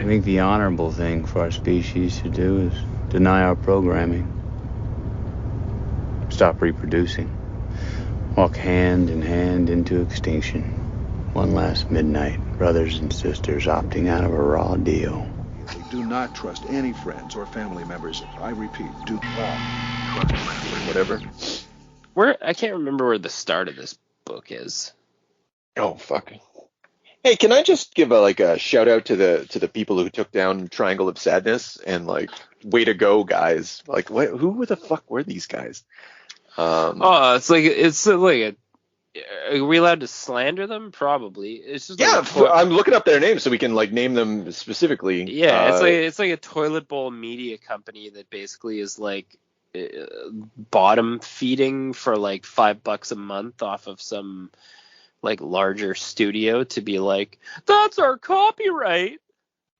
think the honorable thing for our species to do is deny our programming. Stop reproducing. Walk hand in hand into extinction. One last midnight, brothers and sisters opting out of a raw deal. Do not trust any friends or family members. I repeat, do not trust friends. Whatever. I can't remember where the start of this book is. Oh, fuck. Hey, can I just give a shout out to the people who took down Triangle of Sadness and way to go, guys. Who the fuck were these guys? It's like are we allowed to slander them? Probably. It's just I'm looking up their names so we can name them specifically. Yeah, it's like a toilet bowl media company that basically is bottom feeding for $5 a month off of some larger studio to be that's our copyright.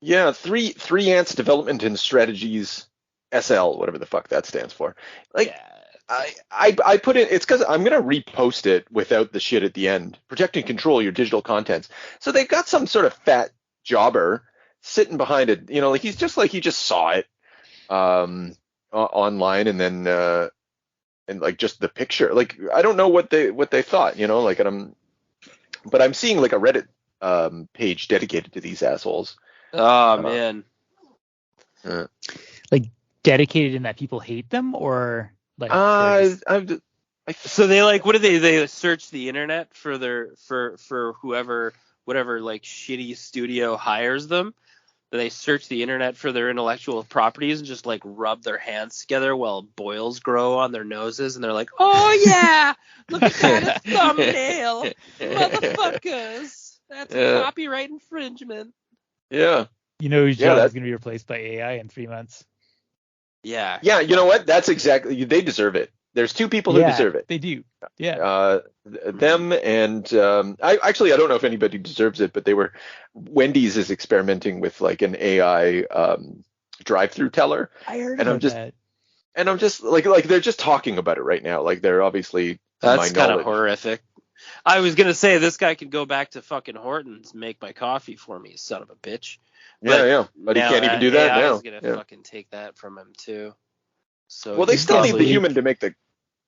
Yeah, three ants development and strategies SL, whatever the fuck that stands for. I put it, it's because I'm going to repost it without the shit at the end. Protect and control your digital contents. So they've got some sort of fat jobber sitting behind it. He's just he just saw it online and then just the picture. I don't know what they thought, but I'm seeing a Reddit page dedicated to these assholes. Oh, man. Dedicated in that people hate them, or so they what do they search the internet for for whoever, whatever shitty studio hires them. They search the internet for their intellectual properties and just rub their hands together while boils grow on their noses, and they're like, oh yeah, look at that, a thumbnail, motherfuckers, that's a copyright infringement. Yeah. Whose job is going to be replaced by AI in 3 months? Yeah. Yeah, you know what? That's exactly, they deserve it. There's two people who deserve it. They do. Yeah. Them and I don't know if anybody deserves it, but Wendy's is experimenting with an AI drive-through teller. I heard about that. And I'm just they're just talking about it right now. They're obviously, that's kind of horrific. I was gonna say this guy could go back to fucking Hortons, make my coffee for me, son of a bitch. But he can't even do that now. I was gonna fucking take that from him too. So they still need the human to make the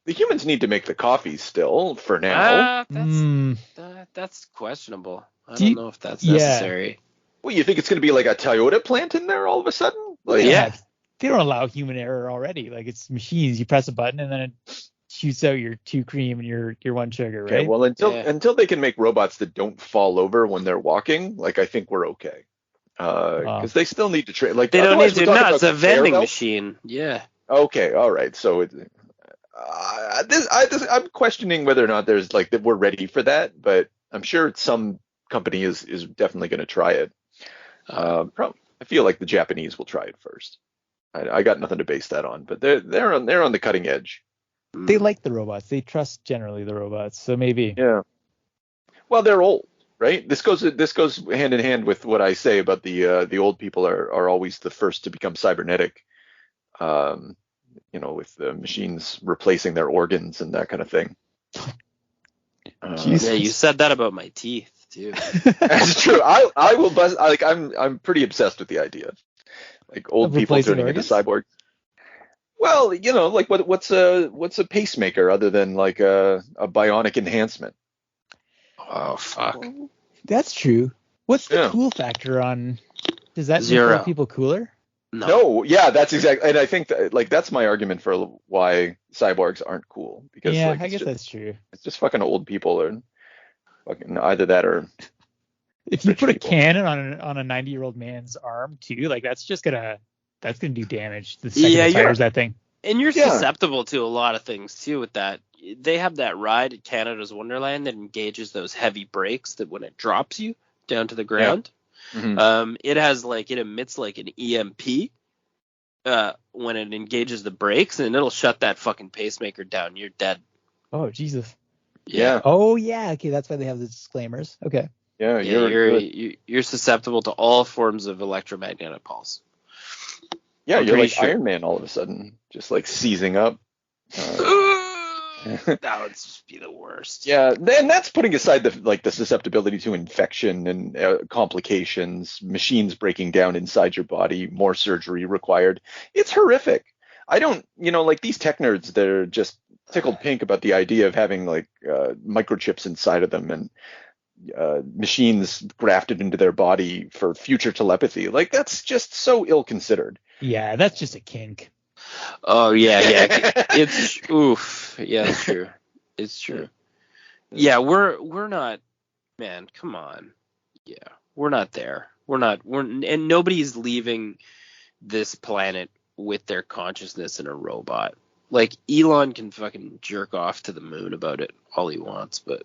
humans need to make the coffee still for now. That's questionable. I don't know if that's necessary. Well, you think it's gonna be like a Toyota plant in there all of a sudden? They don't allow human error already. It's machines. You press a button and then it shoots out your 2 cream and your 1 sugar, right? Okay, well, until they can make robots that don't fall over when they're walking, I think we're okay. Because they still need to train. They don't need to. No, it's a vending machine. Yeah. Okay. All right. So I'm questioning whether or not there's that we're ready for that, but I'm sure some company is definitely going to try it. I feel like the Japanese will try it first. I got nothing to base that on, but they're on the cutting edge. They like the robots. They trust generally the robots. So maybe. Yeah. Well, they're old. Right. This goes hand in hand with what I say about the old people are always the first to become cybernetic. With the machines replacing their organs and that kind of thing. Yeah, you said that about my teeth too. That's true. I will bust. I'm pretty obsessed with the idea. Old people turning into cyborgs. Well, what's a pacemaker other than a bionic enhancement? Oh, fuck. That's true. What's the cool factor on? Does that make people cooler? No. Yeah, that's exactly. And I think that, that's my argument for why cyborgs aren't cool. Because I guess that's true. It's just fucking old people, or fucking either that or. If you put a cannon on a 90-year-old man's arm too, that's gonna do damage. The second it fires that thing. And you're susceptible to a lot of things too with that. They have that ride at Canada's Wonderland that engages those heavy brakes that when it drops you down to the ground, it has it emits an EMP when it engages the brakes, and it'll shut that fucking pacemaker down. You're dead. Oh, Jesus. Yeah. Oh, yeah. Okay, that's why they have the disclaimers. Okay. Yeah, you're susceptible to all forms of electromagnetic pulse. Yeah, you're like Iron Man all of a sudden, just seizing up. That would just be the worst. Yeah, and that's putting aside the susceptibility to infection and complications, machines breaking down inside your body, more surgery required. It's horrific. I don't, like these tech nerds, they're just tickled pink about the idea of having microchips inside of them and machines grafted into their body for future telepathy. Like that's just so ill-considered. Yeah, that's just a kink. Oh yeah. It's oof. Yeah, it's true. It's true. Yeah, we're not. Man, come on. Yeah, we're not there. And nobody's leaving this planet with their consciousness in a robot. Like Elon can fucking jerk off to the moon about it all he wants, but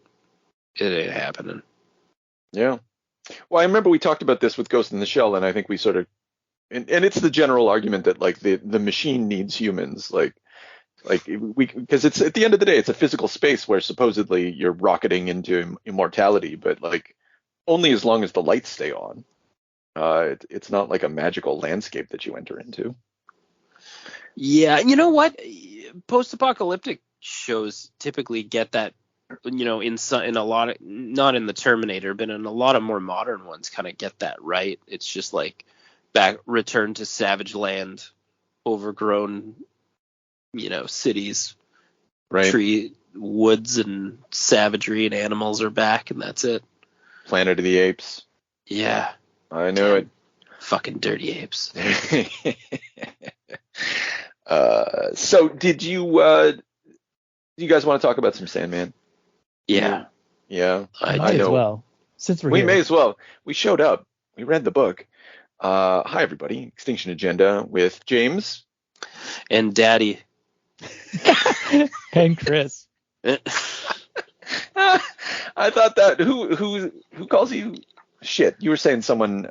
it ain't happening. Yeah. Well, I remember we talked about this with Ghost in the Shell, and I think we sort of, and it's the general argument that like the machine needs humans, because it's at the end of the day, it's a physical space where supposedly you're rocketing into immortality, but like only as long as the lights stay on. It's not like a magical landscape that you enter into. Yeah, you know what? Post-apocalyptic shows typically get that, in a lot of, not in the Terminator, but in a lot of more modern ones, kind of get that right. It's just like return to savage land, overgrown, cities, right? Tree, woods, and savagery, and animals are back, and that's it. Planet of the Apes. Yeah, I knew it. Fucking dirty apes. So did you guys want to talk about some Sandman? Yeah. Yeah. I know. As well. Since we may as well. We showed up. We read the book. Hi everybody. Extinction Agenda with James and Daddy and Chris. I thought that who calls you shit? You were saying someone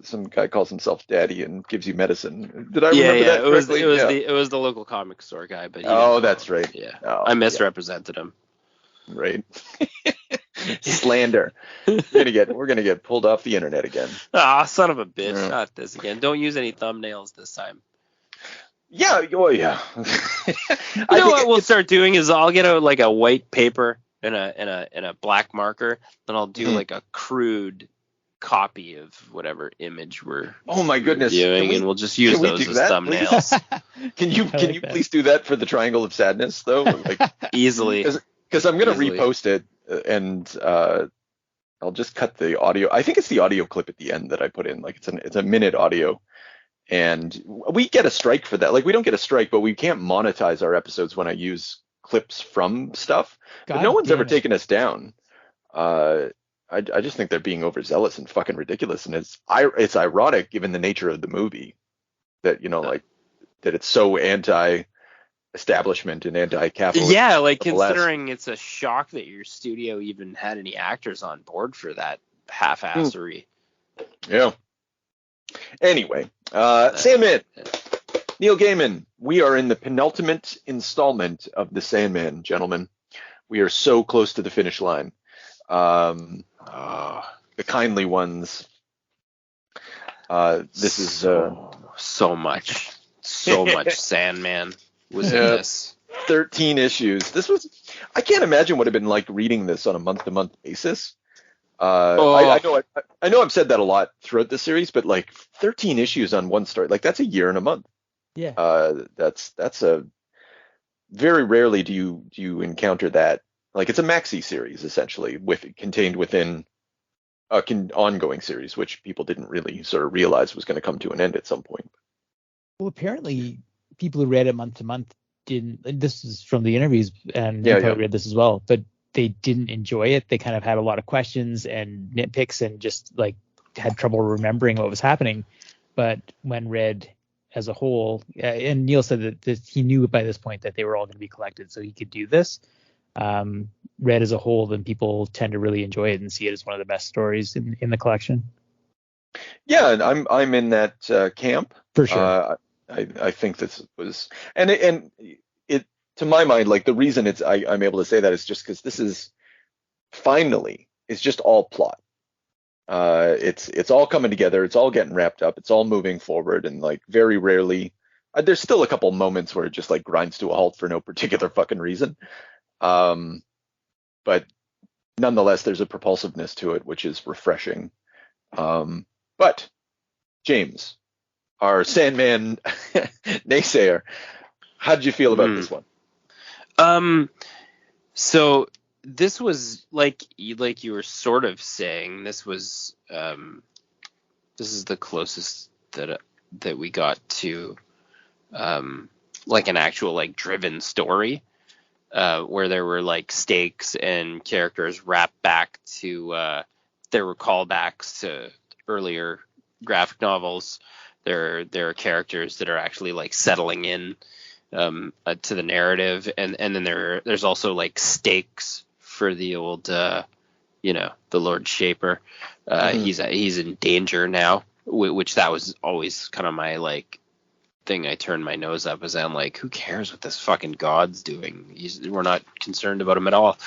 some guy calls himself Daddy and gives you medicine. Did I remember that correctly? It was the local comic store guy, but that's right. Yeah, oh, I misrepresented him. Right. Slander. We're gonna get pulled off the internet again. Son of a bitch! Yeah. Not this again. Don't use any thumbnails this time. Yeah. Oh yeah. What we'll start doing is I'll get a white paper and a black marker, then I'll do like a crude copy of whatever image we're viewing, and we'll just use those as thumbnails. Can you please do that for the Triangle of Sadness though? Like easily. Because I'm gonna repost it and I'll just cut the audio. I think it's the audio clip at the end that I put in. Like it's a minute audio, and we get a strike for that. Like we don't get a strike, but we can't monetize our episodes when I use clips from stuff. But no one's ever taken us down. I just think they're being overzealous and fucking ridiculous, and it's ironic given the nature of the movie that that it's so anti-establishment and anti-capitalist. Yeah, like considering it's a shock that your studio even had any actors on board for that half-assery. Yeah. Anyway, Sandman, Neil Gaiman. We are in the penultimate installment of the Sandman, gentlemen. We are so close to the finish line. The kindly ones. This is so much Sandman was in this. 13 issues. This was, I can't imagine what it'd been like reading this on a month-to-month basis. I know I've said that a lot throughout the series, but like 13 issues on one story, like that's a year and a month. Yeah. That's a very rarely do you encounter that. Like it's a maxi series essentially, contained within a ongoing series, which people didn't really sort of realize was going to come to an end at some point. Well, apparently people who read it month to month didn't. This is from the interviews, and you probably read this as well, but they didn't enjoy it. They kind of had a lot of questions and nitpicks and just like had trouble remembering what was happening. But when read as a whole, and Neil said that he knew by this point that they were all going to be collected, so he could do this. Read as a whole, then people tend to really enjoy it and see it as one of the best stories in the collection. Yeah, and I'm in that camp for sure. I think this was, and it to my mind, like the reason I'm able to say that is just because this is finally it's just all plot. It's all coming together. It's all getting wrapped up. It's all moving forward, and like very rarely There's still a couple moments where it just like grinds to a halt for no particular fucking reason. But nonetheless, there's a propulsiveness to it, which is refreshing. But James, our Sandman naysayer, how did you feel about this one? So this was like you were sort of saying, this was this is the closest that we got to like an actual like driven story, where there were like stakes and characters wrapped back to there were callbacks to earlier graphic novels. There are characters that are actually like settling in to the narrative, and then there's also like stakes for the old the Lord Shaper. He's in danger now, which that was always kind of my like thing I turned my nose up, as I'm like, who cares what this fucking god's doing? We're not concerned about him at all.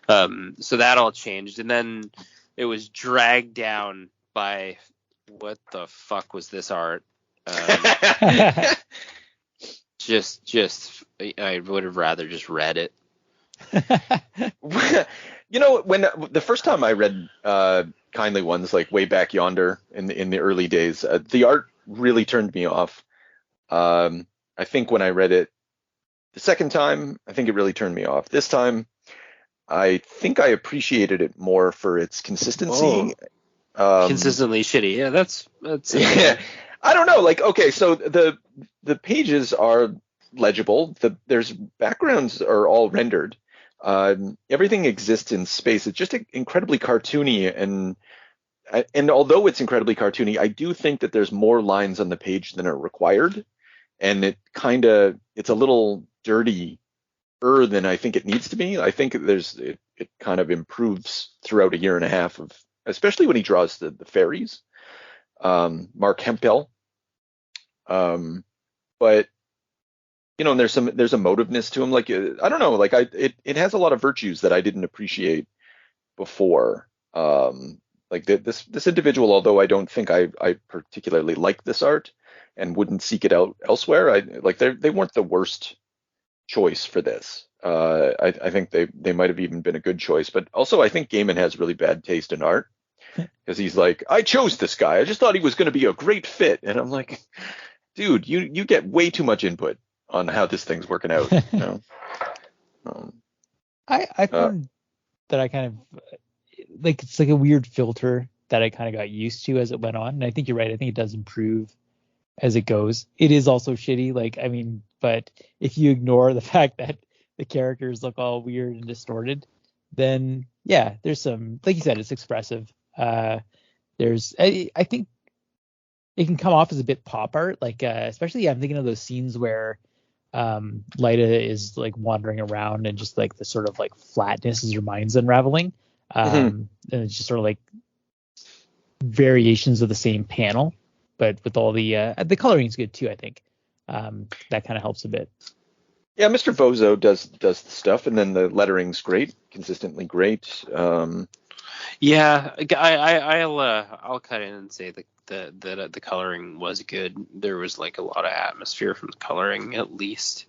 So that all changed, and then it was dragged down by, what the fuck was this art? Just I would have rather just read it. When the first time I read Kindly Ones, like way back yonder in the early days, the art really turned me off. I think when I read it the second time, I think it really turned me off. This time, I think I appreciated it more for its consistency. Consistently shitty. Yeah, that's yeah. I don't know. Like, okay, so the pages are legible. There's backgrounds are all rendered. Everything exists in space. It's just incredibly cartoony, and although it's incredibly cartoony, I do think that there's more lines on the page than are required, and it's a little dirtier than I think it needs to be. I think it kind of improves throughout a year and a half of, especially when he draws the fairies. Mark Hempel. But and there's a motiveness to him. Like, I don't know, like it has a lot of virtues that I didn't appreciate before. Like this individual, although I don't think I particularly like this art and wouldn't seek it out elsewhere, they weren't the worst choice for this. I think they might have even been a good choice, but also I think Gaiman has really bad taste in art, because he's like, I chose this guy, I just thought he was going to be a great fit, and I'm like, dude, you get way too much input on how this thing's working out. I found that I kind of like, it's like a weird filter that I kind of got used to as it went on, and I think you're right. I think it does improve as it goes. It is also shitty, like, I mean, but if you ignore the fact that the characters look all weird and distorted, then yeah, there's some, like you said, it's expressive. I think it can come off as a bit pop art, like especially I'm thinking of those scenes where Lyta is like wandering around and just like the sort of like flatness as her mind's unraveling, and it's just sort of like variations of the same panel, but with all the coloring is good too. I think that kind of helps a bit. Yeah, Mr. Bozo does the stuff, and then the lettering's great, consistently great. Yeah, I'll cut in and say the coloring was good. There was like a lot of atmosphere from the coloring, at least.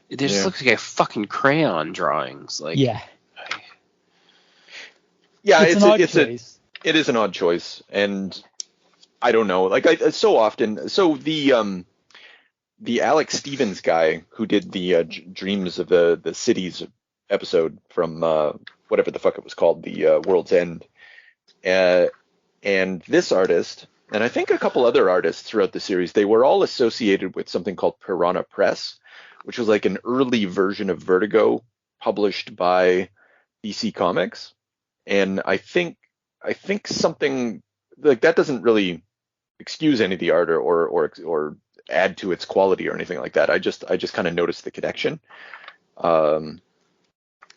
It just looks like a fucking crayon drawings. Like, yeah, it's an odd choice. It is an odd choice, and I don't know. Like, so often, so the Alex Stevens guy who did the Dreams of the Cities episode from whatever the fuck it was called, the World's End, and this artist, and I think a couple other artists throughout the series, they were all associated with something called Piranha Press, which was like an early version of Vertigo published by DC Comics. And I think something like that doesn't really excuse any of the art or add to its quality or anything like that. I just kind of noticed the connection.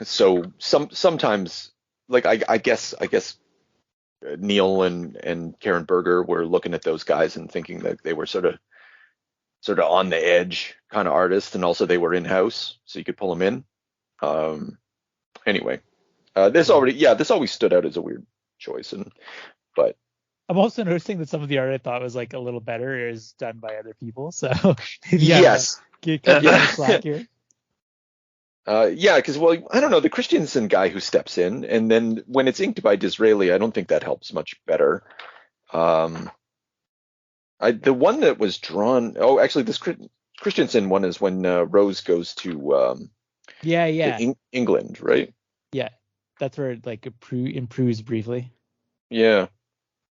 So sometimes, like, I guess Neil and Karen Berger were looking at those guys and thinking that they were sort of on the edge kind of artists, and also they were in-house, so you could pull them in. Anyway, this always stood out as a weird choice, but I'm also noticing that some of the art I thought was like a little better is done by other people. So Yes. Give me slack here. Yeah, because, well, I don't know, the Christensen guy who steps in, and then when it's inked by Disraeli, I don't think that helps much better. The one that was drawn, actually, this Christensen one is when Rose goes to England, right? Yeah, that's where it like improves briefly. Yeah.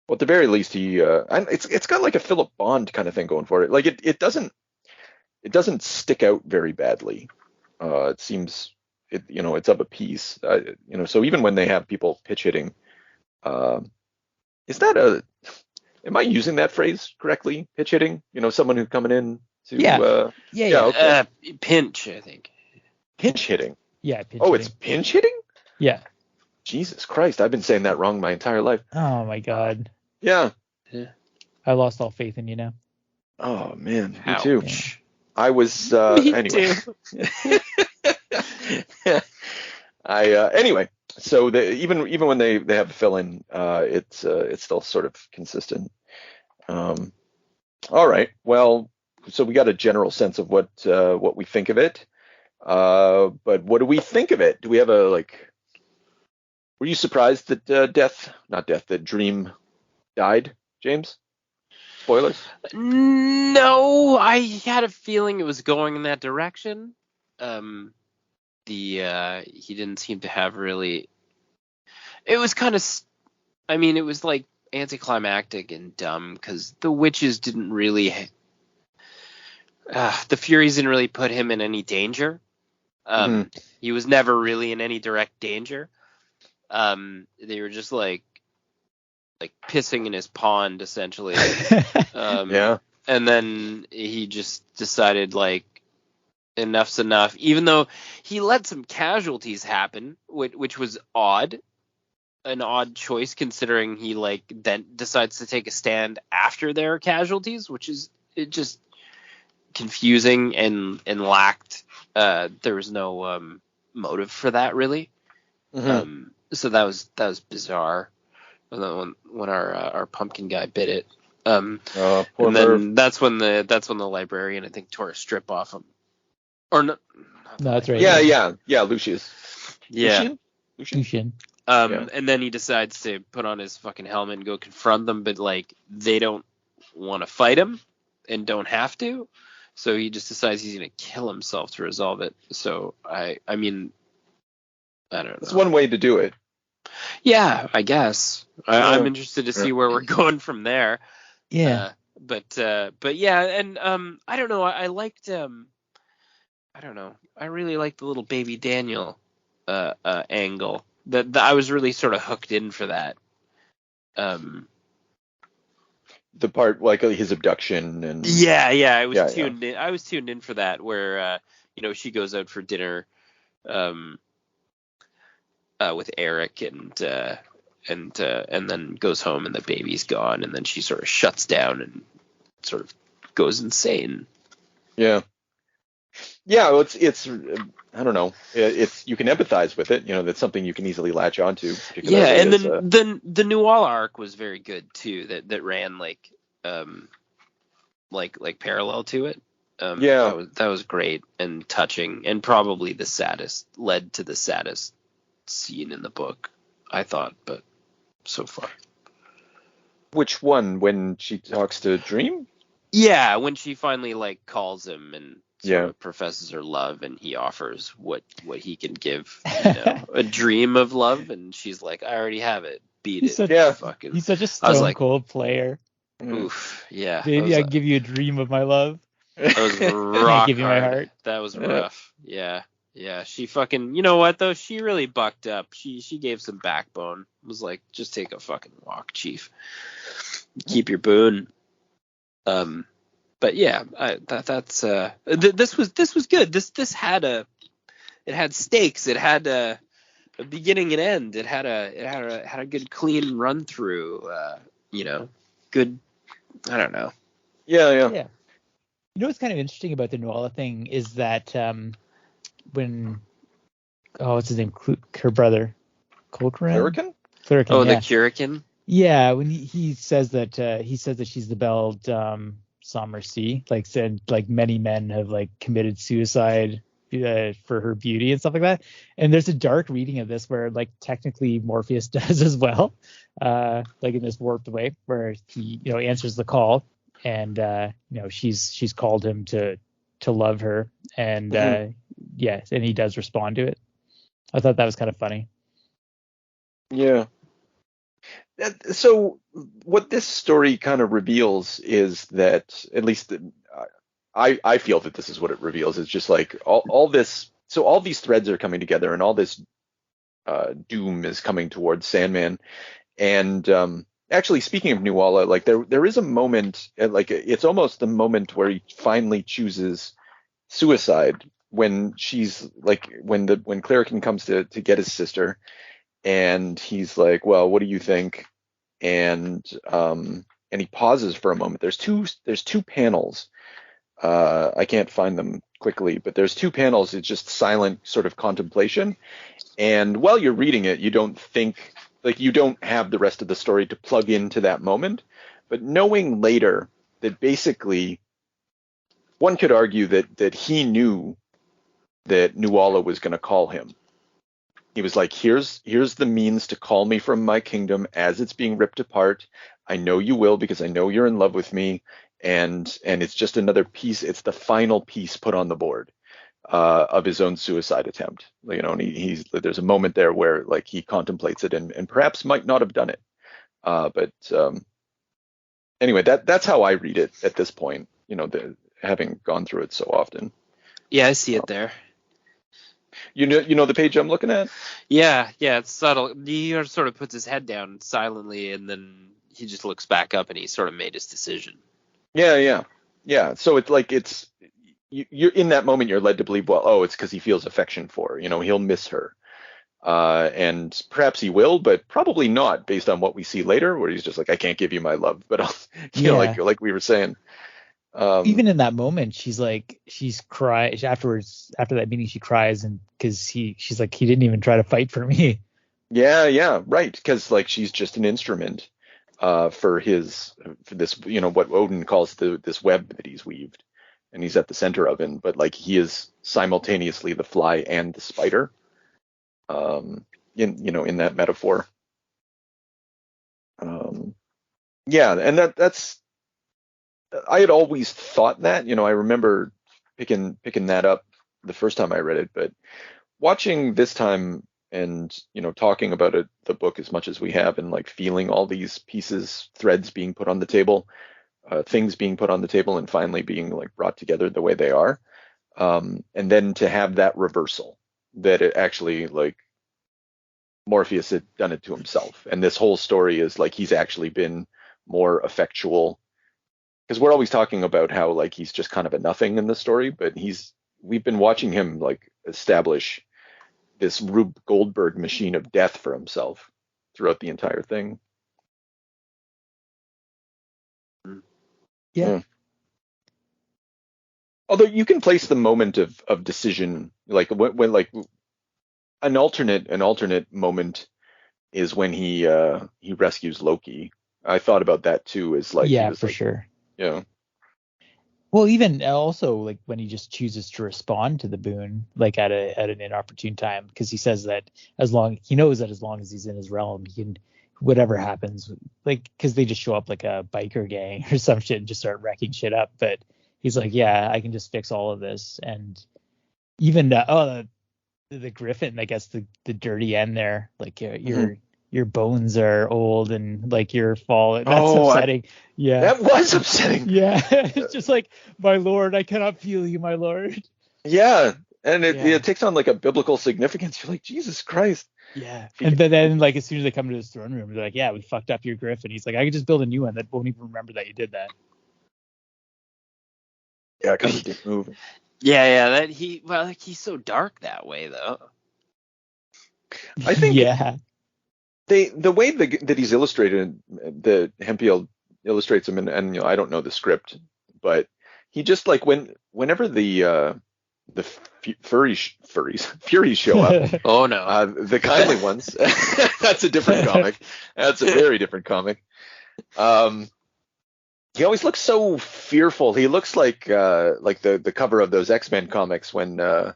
Well, at the very least, it's got like a Philip Bond kind of thing going for it. Like it doesn't stick out very badly. It seems it's of a piece. So even when they have people pitch hitting, is that am I using that phrase correctly? Pitch hitting? Someone who's coming in to yeah. Pinch, I think. Pinch hitting. Yeah. Pinch hitting. It's pinch hitting? Yeah. Jesus Christ, I've been saying that wrong my entire life. Oh my God. Yeah. I lost all faith in you now. Oh man, me Ouch. too. I was Me anyway. too. Anyway, so even when they have a fill in, it's still sort of consistent. All right. Well, so we got a general sense of what we think of it. But what do we think of it? Do we have were you surprised that that Dream died, James? Spoilers? No, I had a feeling it was going in that direction. He didn't seem to have really. It was kind of, it was like anticlimactic and dumb because the witches didn't really. The Furies didn't really put him in any danger. He was never really in any direct danger. They were just like pissing in his pond essentially. Yeah. And then he just decided enough's enough, even though he let some casualties happen, which was an odd choice considering he then decides to take a stand after their casualties, which is just confusing and lacked. There was no motive for that really. So that was bizarre. When our pumpkin guy bit it. And then that's when the librarian I think tore a strip off him. Or no, that's right. Yeah, Lucius. Yeah. Lucian. And then he decides to put on his fucking helmet and go confront them, but they don't want to fight him and don't have to. So he just decides he's gonna kill himself to resolve it. So I don't know. It's one way to do it. Yeah, I guess. I'm interested to see where we're going from there. Yeah. But yeah, and I don't know. I liked I don't know. I really liked the little baby Daniel angle. That I was really sort of hooked in for that. The part his abduction and I was tuned in. I was tuned in for that where she goes out for dinner with Eric and then goes home and the baby's gone and then she sort of shuts down and sort of goes insane. Yeah. Well, it's I don't know. It's you can empathize with it. That's something you can easily latch onto. Yeah, and then the Nuala arc was very good too. That ran like parallel to it. That was great and touching and probably led to the saddest scene in the book, I thought, but so far. Which one? When she talks to Dream? Yeah, when she finally calls him and sort of professes her love, and he offers what he can give, a dream of love, and she's like, I already have it. Beat He's it. He's such a stone cold player. Oof, yeah. Baby, I give you a dream of my love. That was rock give you my heart. That was rough. Yeah. Yeah, she fucking, you know what though? She really bucked up. She gave some backbone. It was like, just take a fucking walk, Chief. Keep your boon. But yeah, this was good. This had stakes. It had a beginning and end. It had a good clean run through. Good. I don't know. Yeah. You know what's kind of interesting about the Nuala thing is that when what's his name? Her brother, Colquhoun? Cluracan? Cluracan. Oh, the Curican. Yeah, when he says that she's the Belle sans merci, like said like many men have like committed suicide for her beauty and stuff like that. And there's a dark reading of this where like technically Morpheus does as well, like in this warped way where he answers the call and she's called him to love her and yes, and he does respond to it. I thought that was kind of funny. Yeah. So what this story kind of reveals is that, at least I feel that this is what it reveals, is just like all this. So all these threads are coming together, and all this doom is coming towards Sandman. And actually, speaking of Nuala, like there is a moment, like it's almost the moment where he finally chooses suicide, when she's like when Clarican comes to get his sister, and he's like, well, what do you think? And he pauses for a moment. There's two panels. I can't find them quickly, but there's two panels. It's just silent sort of contemplation. And while you're reading it, you don't think, like, you don't have the rest of the story to plug into that moment. But knowing later that basically one could argue that he knew that Nuala was going to call him. He was like, here's the means to call me from my kingdom as it's being ripped apart. I know you will, because I know you're in love with me. And it's just another piece. It's the final piece put on the board of his own suicide attempt. And he's there's a moment there where like he contemplates it and perhaps might not have done it. But anyway, that's how I read it at this point. Having gone through it so often. Yeah, I see it there. You know the page I'm looking at? Yeah, it's subtle. He sort of puts his head down silently, and then he just looks back up, and he sort of made his decision. Yeah. So it's like you're in that moment, you're led to believe, well, it's because he feels affection for her. He'll miss her, and perhaps he will, but probably not, based on what we see later, where he's just like, I can't give you my love, but I'll, like we were saying. Even in that moment, she's crying after that meeting. She cries, and because she's like, he didn't even try to fight for me. Yeah, right. Because like she's just an instrument for this, what Odin calls this web that he's weaved, and he's at the center of it. But like he is simultaneously the fly and the spider, in that metaphor. Yeah, and that's. I had always thought that, I remember picking that up the first time I read it, but watching this time and, talking about it, the book as much as we have, and like feeling all these pieces, threads being put on the table, things being put on the table and finally being like brought together the way they are. And then to have that reversal, that it actually like Morpheus had done it to himself. And this whole story is like, he's actually been more effectual. Because we're always talking about how like he's just kind of a nothing in the story, but we've been watching him like establish this Rube Goldberg machine of death for himself throughout the entire thing. Yeah. Although you can place the moment of decision, like when like an alternate moment is when he rescues Loki. I thought about that too, as like, yeah, for sure. Yeah. Well, even also like when he just chooses to respond to the boon, like at an inopportune time, because he says that he knows that as long as he's in his realm, he can, whatever happens, like, because they just show up like a biker gang or some shit and just start wrecking shit up. But he's like, yeah, I can just fix all of this. And even the griffin, I guess the dirty end there, like your bones are old and like you're falling. That's upsetting. Yeah. That was upsetting. Yeah. It's just like, my lord, I cannot feel you, my lord. Yeah. And it takes on like a biblical significance. You're like, Jesus Christ. Yeah. And then like as soon as they come to his throne room, they're like, yeah, we fucked up your griffin. He's like, I could just build a new one that won't even remember that you did that. Yeah, because it didn't move. Yeah. He's so dark that way though. I think yeah. The way that he's illustrated, the Hempiel illustrates him, and I don't know the script, but he just like whenever the Furies show up. Oh no. The kindly ones. That's a different comic. That's a very different comic. He always looks so fearful. He looks like the cover of those X-Men comics when the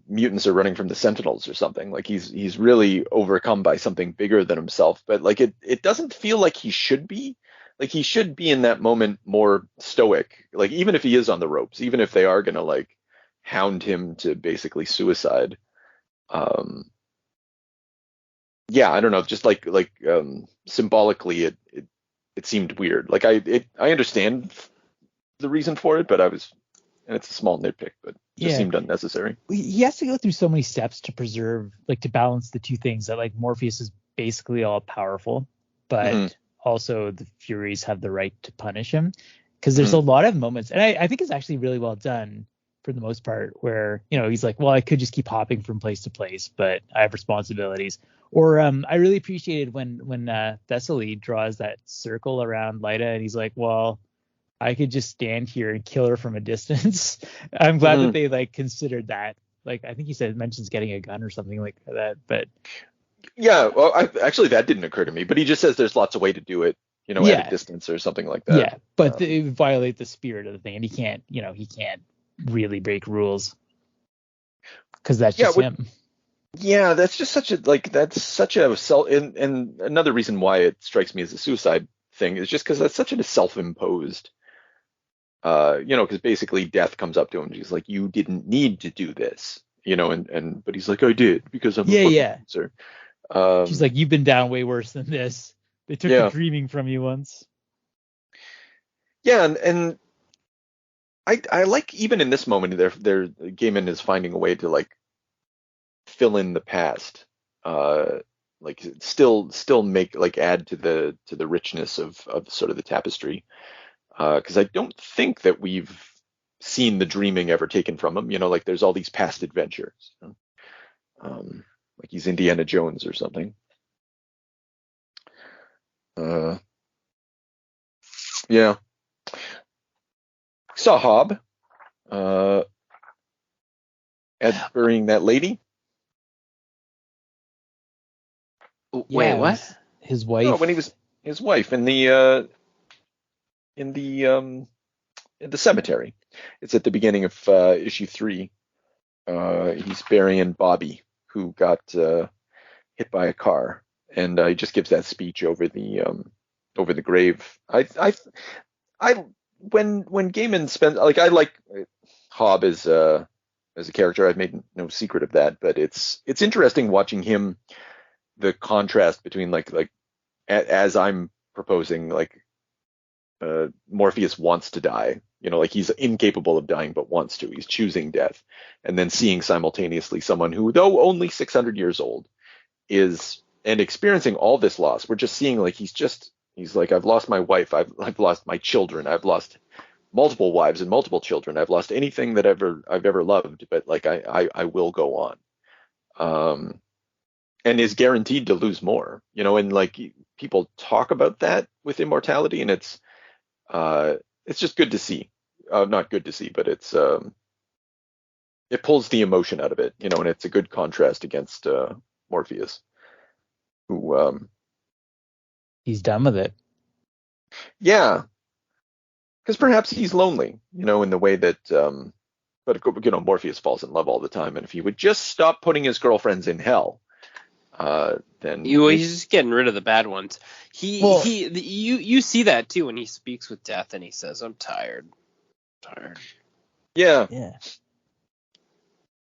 mutants are running from the Sentinels or something. Like he's really overcome by something bigger than himself. But like it doesn't feel like he should be. Like he should be in that moment more stoic. Like even if he is on the ropes, even if they are gonna like hound him to basically suicide. Yeah, I don't know. Just like symbolically, it seemed weird. Like I understand the reason for it, but and it's a small nitpick, but it just seemed unnecessary. He has to go through so many steps to preserve, like to balance the two things that like Morpheus is basically all powerful, but also the Furies have the right to punish him. Because there's a lot of moments, and I think it's actually really well done for the most part, where he's like, well, I could just keep hopping from place to place, but I have responsibilities. Or I really appreciated when Thessaly draws that circle around Lyta, and he's like, well, I could just stand here and kill her from a distance. I'm glad that they like considered that. Like I think he mentions getting a gun or something like that, but yeah, well, actually that didn't occur to me, but he just says there's lots of way to do it, at a distance or something like that. Yeah, but they violate the spirit of the thing, and he can't really break rules because that's just him. Yeah, that's just such a self, and another reason why it strikes me as a suicide thing is just because that's such a self-imposed, because basically Death comes up to him and he's like, you didn't need to do this, but he's like, I did because I'm a sir. She's like, you've been down way worse than this. They took the dreaming from you once. Yeah, and I like even in this moment, Gaiman is finding a way to like fill in the past, like still make like add to the richness of sort of the tapestry, because I don't think that we've seen the dreaming ever taken from him. Like there's all these past adventures, like he's Indiana Jones or something. Yeah. Saw Hob at burying that lady. Wait, what? His wife? Oh, when he was his wife in the cemetery. It's at the beginning of issue 3. He's burying Bobby, who got hit by a car, and he just gives that speech over the grave. When Gaiman spends, like, I like Hob as a character. I've made no secret of that, but it's interesting watching him. The contrast between like as I'm proposing, like Morpheus wants to die, like he's incapable of dying but wants to. He's choosing death, and then seeing simultaneously someone who, though only 600 years old, is and experiencing all this loss. We're just seeing like he's like, I've lost my wife, I've lost my children, I've lost multiple wives and multiple children, I've lost anything that I've ever loved, but like I will go on. And is guaranteed to lose more, and like people talk about that with immortality, and it's just good to see. Not good to see, but it pulls the emotion out of it, and it's a good contrast against Morpheus, who he's done with it. Yeah, because perhaps he's lonely, in the way that but Morpheus falls in love all the time, and if he would just stop putting his girlfriends in hell, then he's just getting rid of the bad ones. You see that too when he speaks with Death and he says, I'm tired. Yeah. I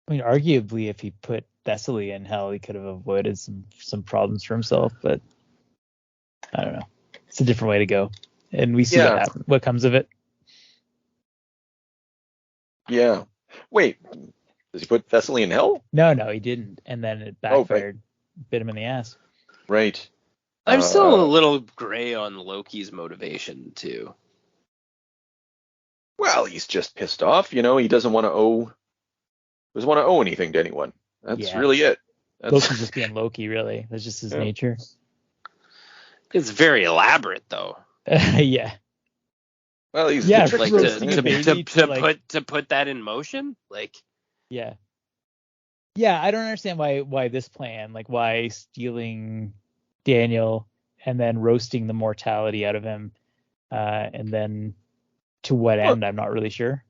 mean, arguably, if he put Thessaly in hell, he could have avoided some problems for himself, but I don't know. It's a different way to go, and we see what comes of it. Yeah. Wait, does he put Thessaly in hell? No, he didn't, and then it backfired. Bit him in the ass. Right. I'm still a little gray on Loki's motivation too. Well, he's just pissed off. He doesn't want to owe anything to anyone. That's really it. Loki's just being Loki, really. That's just his nature. It's very elaborate, though. Yeah. Well, he's Yeah, the Like trickster. roasting a baby to put that in motion. Like, yeah. Yeah, I don't understand why this plan, like why stealing Daniel and then roasting the mortality out of him, and then to what end, I'm not really sure.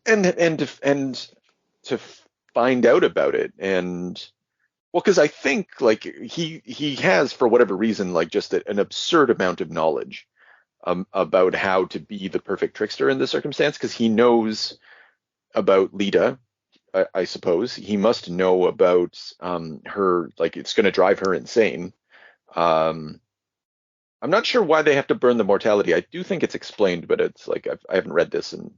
And to find out about it, and well, because I think like he has, for whatever reason, like just an absurd amount of knowledge about how to be the perfect trickster in this circumstance, because he knows about Lita. I suppose he must know about her, like it's going to drive her insane. I'm not sure why they have to burn the mortality. I do think it's explained, but it's like I haven't read this, and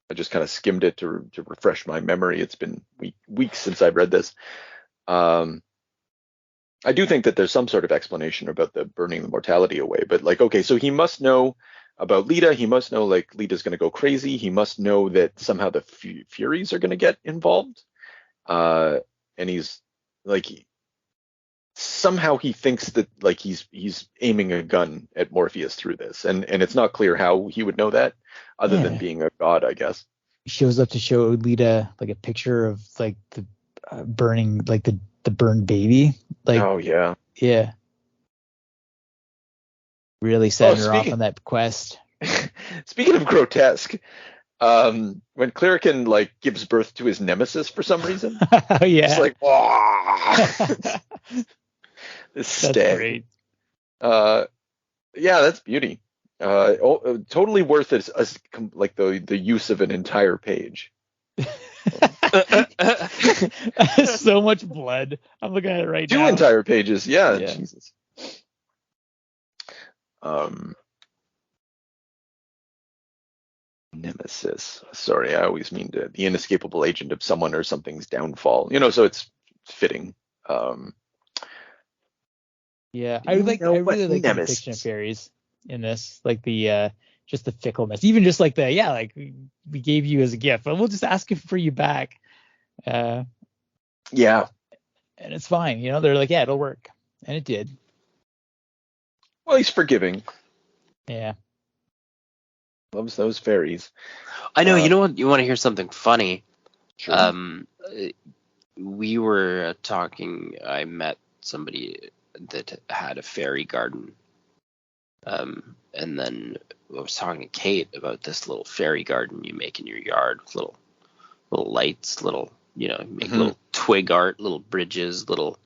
I just kind of skimmed it to refresh my memory. It's been weeks since I've read this. I do think that there's some sort of explanation about the burning the mortality away, but like, okay, so he must know about Lita. He must know like Lita's going to go crazy. He must know that somehow the Furies are going to get involved. And he's like, somehow he thinks that like he's aiming a gun at Morpheus through this, and it's not clear how he would know that, other than being a god, I guess. He shows up to show Lita like a picture of like the burning, like the burned baby. Like, oh yeah, really setting her off on that quest. Speaking of grotesque, when Clarican like gives birth to his nemesis for some reason, oh yeah, it's like, wow. This stag. Great. Yeah, that's beauty. Totally worth it as like the use of an entire page. So much blood. I'm looking at it right now. 2 entire pages. Yeah. Jesus. Nemesis. Sorry, I always mean the inescapable agent of someone or something's downfall. So it's fitting. Yeah, I really like the depiction of fairies in this, like the just the fickleness, even just like like we gave you as a gift, but we'll just ask it for you back. Yeah, and it's fine, they're like, yeah, it'll work, and it did. Well, he's forgiving. Yeah, loves those fairies. I know. You know what? You want to hear something funny? Sure. We were talking. I met somebody that had a fairy garden. And then I was talking to Kate about this little fairy garden you make in your yard with little lights, make little twig art, little bridges, little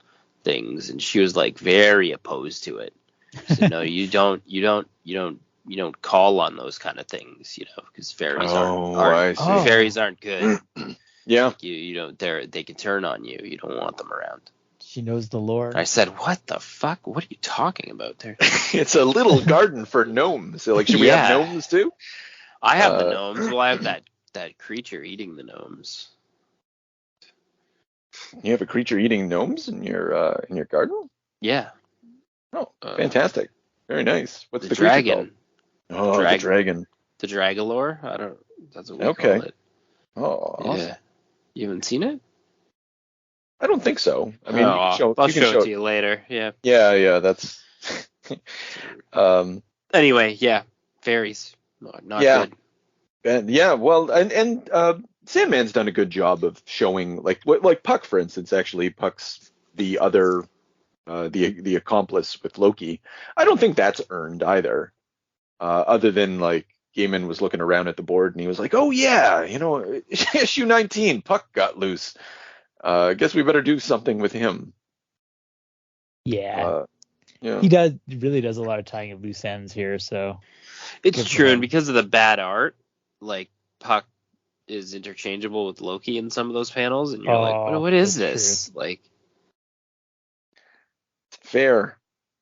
things, and she was like very opposed to it. She said, no, you don't call on those kind of things, because fairies aren't good. Yeah. Like you don't. They can turn on you. You don't want them around. She knows the lore. I said, what the fuck? What are you talking about there? It's a little garden for gnomes. So, like, should we have gnomes too? I have the gnomes. Well, I have that creature eating the gnomes. You have a creature eating gnomes in your garden? Yeah. Oh, fantastic. Very nice. What's the dragon? Creature called? Oh, the dragon. The Dragalore? That's what we call it. Oh, awesome. Yeah. You haven't seen it? I don't think so. I mean, I'll show it to you later. Yeah. Yeah. That's. Anyway, yeah, fairies, not good. And well, and Sandman's done a good job of showing, like Puck, for instance. Actually, Puck's the other, the accomplice with Loki. I don't think that's earned either. Other than like Gaiman was looking around at the board and he was like, "Oh yeah, issue 19, Puck got loose. I guess we better do something with him." Yeah. Yeah. He really does a lot of tying of loose ends here, so it's true. And because of the bad art, like Puck is interchangeable with Loki in some of those panels, and you're like, what is this? True. Like, fair.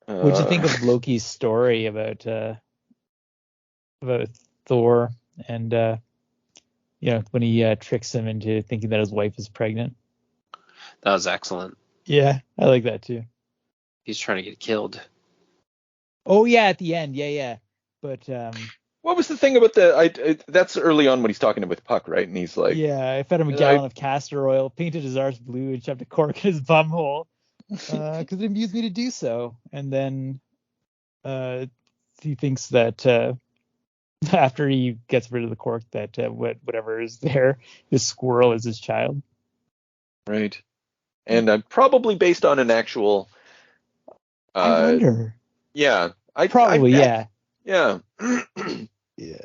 What'd you think of Loki's story about Thor and when he tricks him into thinking that his wife is pregnant? That was excellent. Yeah, I like that too. He's trying to get killed. Oh yeah, at the end, yeah. But what was the thing about that's early on when he's talking with Puck, right? And he's like, yeah, I fed him a gallon of castor oil, painted his arse blue, and shoved a cork in his bum hole because it amused me to do so. And then he thinks that after he gets rid of the cork that whatever is there, his squirrel is his child. Right. And probably based on an actual. I wonder. Yeah. I Probably, bet. yeah. Yeah. Yeah.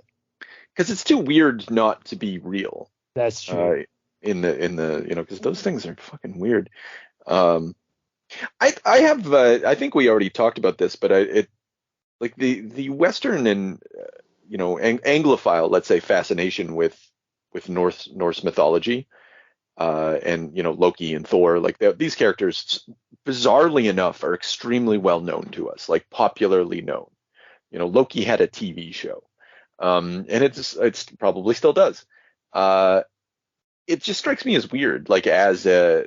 Because it's too weird not to be real. That's true. In the because those things are fucking weird. Um, I have I think we already talked about this, but it like the Western and Anglophile, let's say, fascination with Norse mythology, and Loki and Thor, like these characters, bizarrely enough, are extremely well known to us, like popularly known. Loki had a TV show, and it's probably still does. It just strikes me as weird, like as a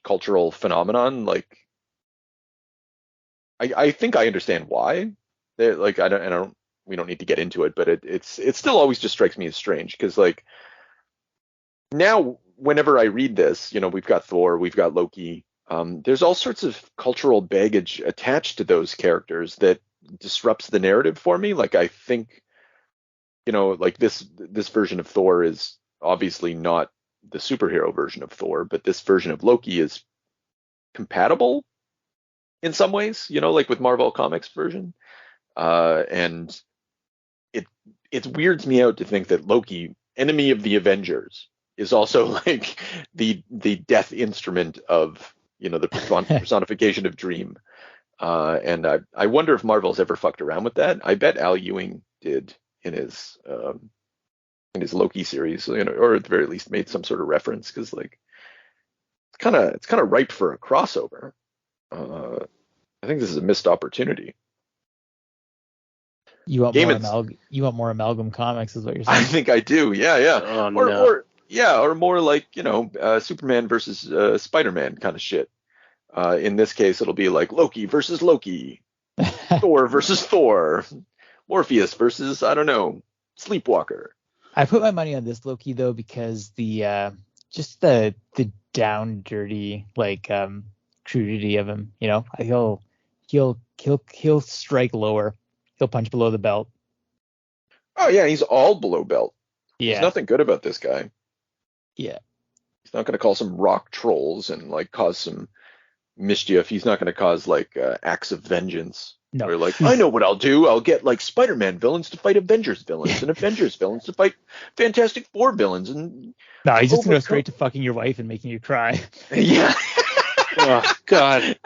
cultural phenomenon. Like I think I understand why. Like I don't we don't need to get into it, but it still always just strikes me as strange because like now whenever I read this, we've got Thor, we've got Loki. There's all sorts of cultural baggage attached to those characters that disrupts the narrative for me. Like I think, like this version of Thor is obviously not the superhero version of Thor, but this version of Loki is compatible in some ways, like with Marvel Comics version. And it weirds me out to think that Loki, enemy of the Avengers, is also like the death instrument of the personification of Dream. And I wonder if Marvel's ever fucked around with that. I bet Al Ewing did in his Loki series, or at the very least made some sort of reference because like it's kind of ripe for a crossover. I think this is a missed opportunity. You want more amalgam comics, is what you're saying? I think I do. Yeah. Oh, no. Or more like Superman versus Spider-Man kind of shit. In this case, it'll be like Loki versus Loki, Thor versus Thor, Morpheus versus I don't know, Sleepwalker. I put my money on this Loki though because the just the down dirty like crudity of him. He'll strike lower. He'll punch below the belt. Oh yeah, he's all below belt. Yeah. There's nothing good about this guy. Yeah. He's not going to call some rock trolls and like cause some mischief. He's not going to cause like acts of vengeance. No. Or like, I know what I'll do. I'll get like Spider-Man villains to fight Avengers villains and Avengers villains to fight Fantastic Four villains. And no, he's just going to go straight to fucking your wife and making you cry. Yeah. Oh God.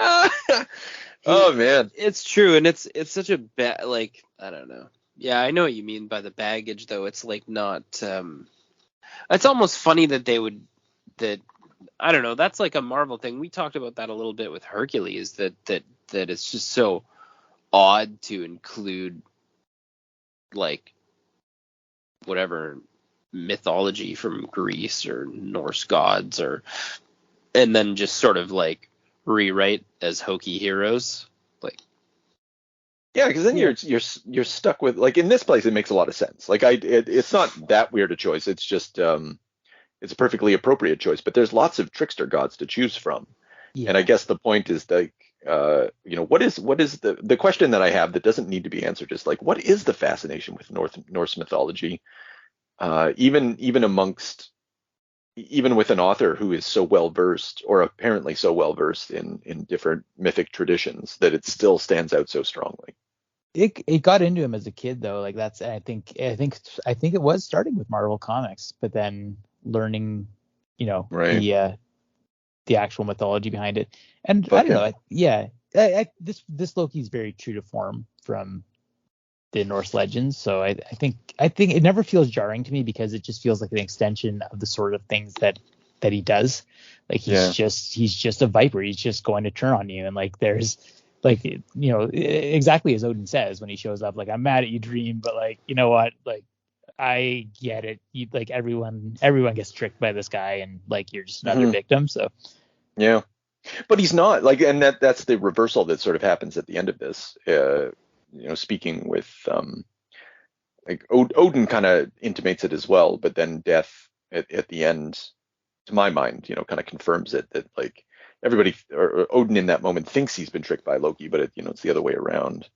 Oh man. It's true, and it's such a bad, like, I don't know. Yeah, I know what you mean by the baggage, though. It's like not. It's almost funny that I don't know. That's like a Marvel thing. We talked about that a little bit with Hercules. That it's just so odd to include like whatever mythology from Greece or Norse gods and then just sort of like rewrite as hokey heroes. Like, yeah, because then you're stuck with like in this place it makes a lot of sense. Like it's not that weird a choice. It's just it's a perfectly appropriate choice. But there's lots of trickster gods to choose from, and I guess the point is like what is the question that I have that doesn't need to be answered is like what is the fascination with Norse mythology, even with an author who is so well versed or apparently so well versed in different mythic traditions that it still stands out so strongly. It got into him as a kid though. Like that's I think it was starting with Marvel Comics, but then learning, right. the actual mythology behind it. And I don't know. This Loki is very true to form from the Norse legends. So I think it never feels jarring to me because it just feels like an extension of the sort of things that he does. Like he's just a viper. He's just going to turn on you. And like there's like exactly as Odin says when he shows up. Like I'm mad at you, Dream, but like you know what? Like I get it. You like everyone gets tricked by this guy, and like you're just another victim. So yeah. But he's not like, and that's the reversal that sort of happens at the end of this. Speaking with like Odin kind of intimates it as well, but then Death at the end, to my mind, kind of confirms it that like everybody or Odin in that moment thinks he's been tricked by Loki, but it's the other way around.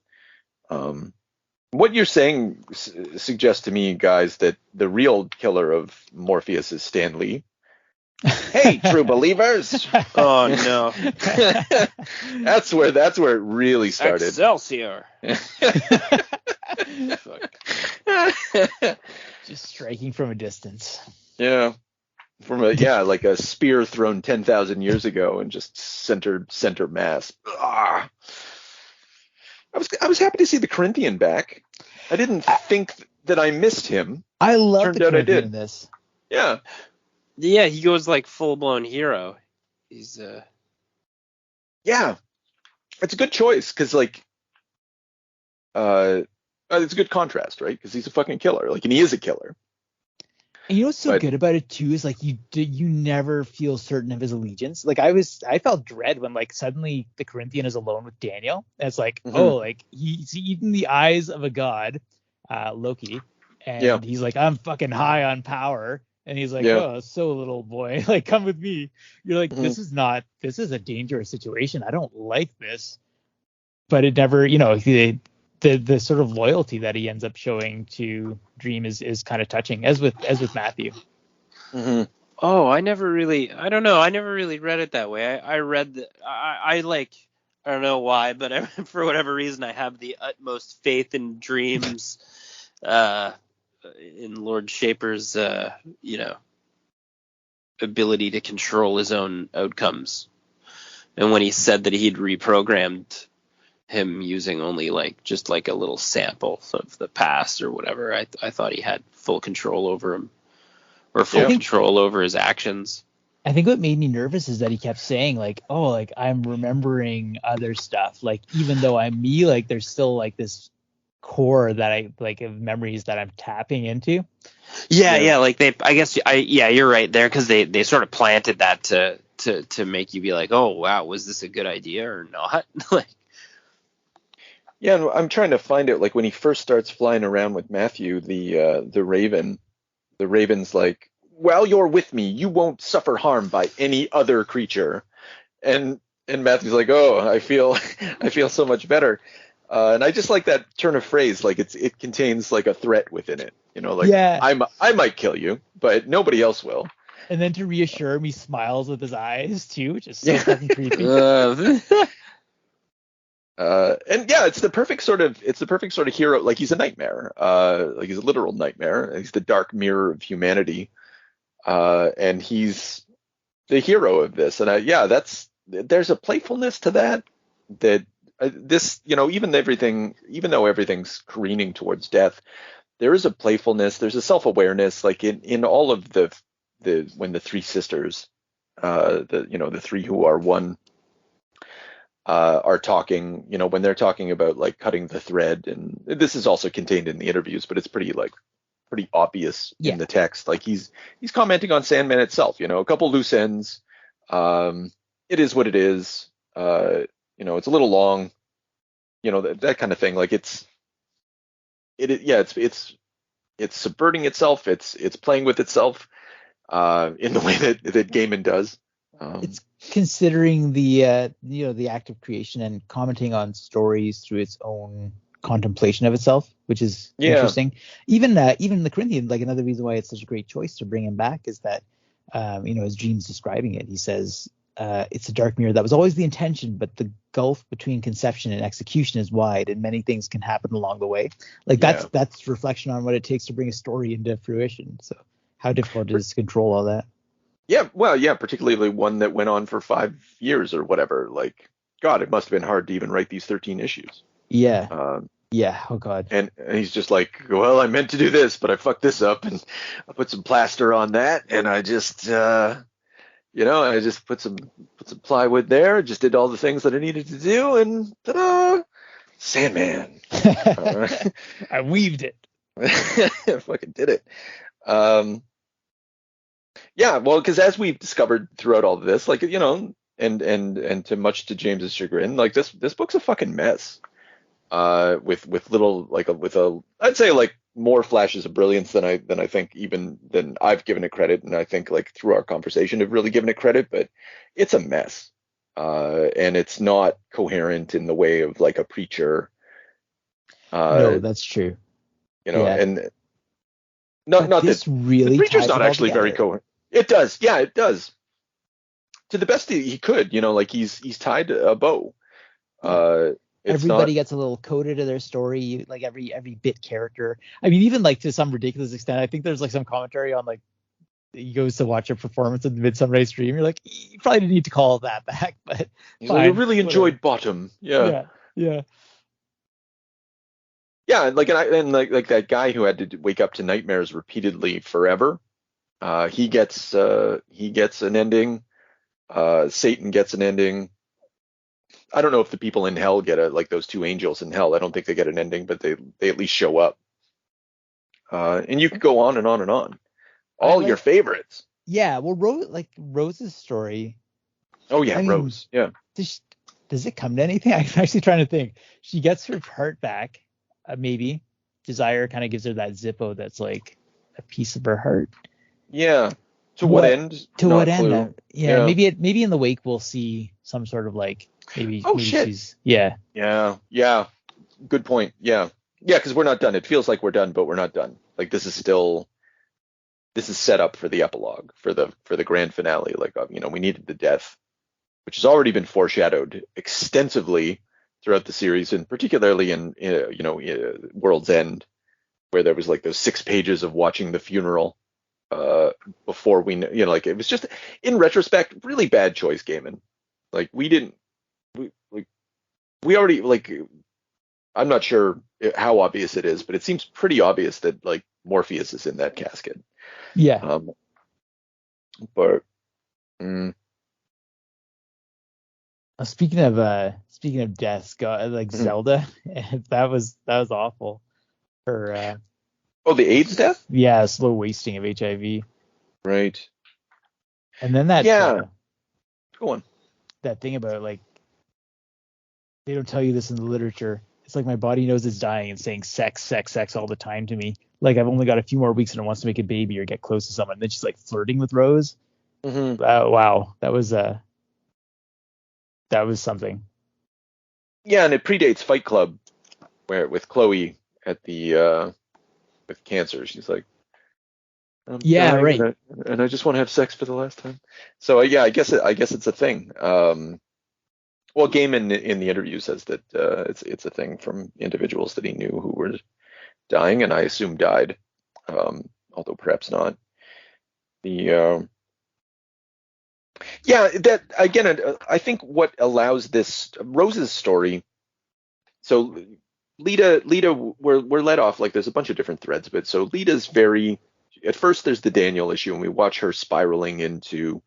What you're saying suggests to me, guys, that the real killer of Morpheus is Stan Lee. Hey, true believers! Oh no. That's where it really started. Excelsior. Just striking from a distance. Yeah. Like a spear thrown 10,000 years ago and just center mass. Ah. I was happy to see the Corinthian back. I didn't think that I missed him. I love Turned the out I Corinthian did. in this. Yeah. Yeah, he goes like full blown hero. He's Yeah. It's a good choice because like it's a good contrast, right? Because he's a fucking killer. Like, and he is a killer. And you know what's so good about it too is like you never feel certain of his allegiance. Like I felt dread when like suddenly the Corinthian is alone with Daniel. And it's like, oh, like he's eating the eyes of a god, Loki, and he's like, I'm fucking high on power. And he's like, oh, so little boy, like come with me. You're like, this is a dangerous situation. I don't like this. But it never, the sort of loyalty that he ends up showing to Dream is kind of touching, as with Matthew. Mm-hmm. Oh, I never really read it that way. I read that I don't know why, but for whatever reason I have the utmost faith in Dream's in Lord Shaper's ability to control his own outcomes. And when he said that he'd reprogrammed him using only just a little sample of the past or whatever, I thought he had full control over him, or full control over his actions. I think what made me nervous is that he kept saying like, oh, like I'm remembering other stuff, like even though I'm me, like there's still like this core that I like of memories that I'm tapping into. Yeah, like you're right there, because they sort of planted that to make you be like, oh wow, was this a good idea or not? Like. Yeah, and I'm trying to find it. Like when he first starts flying around with Matthew, the raven's like, "While you're with me, you won't suffer harm by any other creature." And Matthew's like, "Oh, I feel so much better." And I just like that turn of phrase. Like it contains like a threat within it. I might kill you, but nobody else will. And then to reassure him, he smiles with his eyes too, which is so fucking creepy. And yeah, it's the perfect sort of hero. Like he's a nightmare. Like he's a literal nightmare. He's the dark mirror of humanity. And he's the hero of this. And there's a playfulness to that this, even though everyth's careening towards death, there is a playfulness. There's a self-awareness, like in all of when the three sisters, the three who are one, are talking, when they're talking about like cutting the thread, and this is also contained in the interviews, but it's pretty obvious in the text. Like he's commenting on Sandman itself, a couple loose ends. It is what it is. It's a little long, that kind of thing. Like it's subverting itself. It's playing with itself in the way that Gaiman does. It's considering the act of creation and commenting on stories through its own contemplation of itself, which is interesting. Even the Corinthian, like another reason why it's such a great choice to bring him back is that, as Dream's describing it, he says it's a dark mirror that was always the intention, but the gulf between conception and execution is wide, and many things can happen along the way. Like that's reflection on what it takes to bring a story into fruition. So how difficult it is to control all that. Yeah, well, yeah, particularly one that went on for 5 years or whatever. Like, God, it must have been hard to even write these 13 issues. Yeah. Yeah. Oh, God. And he's just like, well, I meant to do this, but I fucked this up, and I put some plaster on that, and I just, I just put some plywood there, just did all the things that I needed to do, and ta-da, Sandman. I weaved it. I fucking did it. Yeah, well, because as we've discovered throughout all of this, like, and to James's chagrin, like this book's a fucking mess. With little I'd say like more flashes of brilliance than I think even than I've given it credit, and I think like through our conversation have really given it credit, but it's a mess. And it's not coherent in the way of like a Preacher No, that's true. And but not this that really the Preacher's ties not it all actually very together. coherent. It does, yeah, it does. To the best he could, like he's tied a bow. Yeah. It's Everybody not. gets a little coded to their story, like every bit character. I mean, even like to some ridiculous extent, I think there's like some commentary on like he goes to watch a performance of the Midsummer Night's Dream. You're like, you probably didn't need to call that back, but He's like, I fine, really whatever. enjoyed Bottom. Yeah. Yeah, yeah, Yeah, and like that guy who had to wake up to nightmares repeatedly forever. He gets an ending. Satan gets an ending. I don't know if the people in hell get like those two angels in hell. I don't think they get an ending, but they at least show up. And you could go on and on and on. I All your like. favorites. Yeah, well, Rose's story. Oh yeah, I mean, Rose. Yeah. does it come to anything? I'm actually trying to think. She gets her heart back, maybe. Desire kind of gives her that Zippo that's like a piece of her heart. Yeah. To what end? To Not what a end? clue. Yeah, maybe in the wake we'll see some sort of like maybe Shit. she's yeah. Yeah. Good point. Yeah. Yeah, because we're not done. It feels like we're done, but we're not done. Like this is set up for the epilogue, for the grand finale. Like we needed the death, which has already been foreshadowed extensively throughout the series, and particularly in World's End, where there was like those 6 pages of watching the funeral before we like it was just, in retrospect, really bad choice, Gaiman. Like we already, like, I'm not sure how obvious it is, but it seems pretty obvious that like Morpheus is in that casket. Yeah. But Speaking of deaths, like Zelda, that was awful. Her the AIDS death? Yeah, slow wasting of HIV. Right. And then that go on. That thing about like they don't tell you this in the literature. It's like my body knows it's dying and saying sex, sex, sex all the time to me. Like I've only got a few more weeks and it wants to make a baby or get close to someone. And then she's like flirting with Rose. Mm-hmm. Wow, that was something. Yeah, and it predates Fight Club, where with Chloe at the with cancer, she's like, I'm dying, right. And I just want to have sex for the last time. So yeah, I guess it's a thing. Well, Gaiman in the interview says that it's a thing from individuals that he knew who were dying, and I assume died, although perhaps not. That again, I think what allows this Rose's story. So Lita, we're led off, like there's a bunch of different threads, but so Lita's very. At first, there's the Daniel issue, and we watch her spiraling into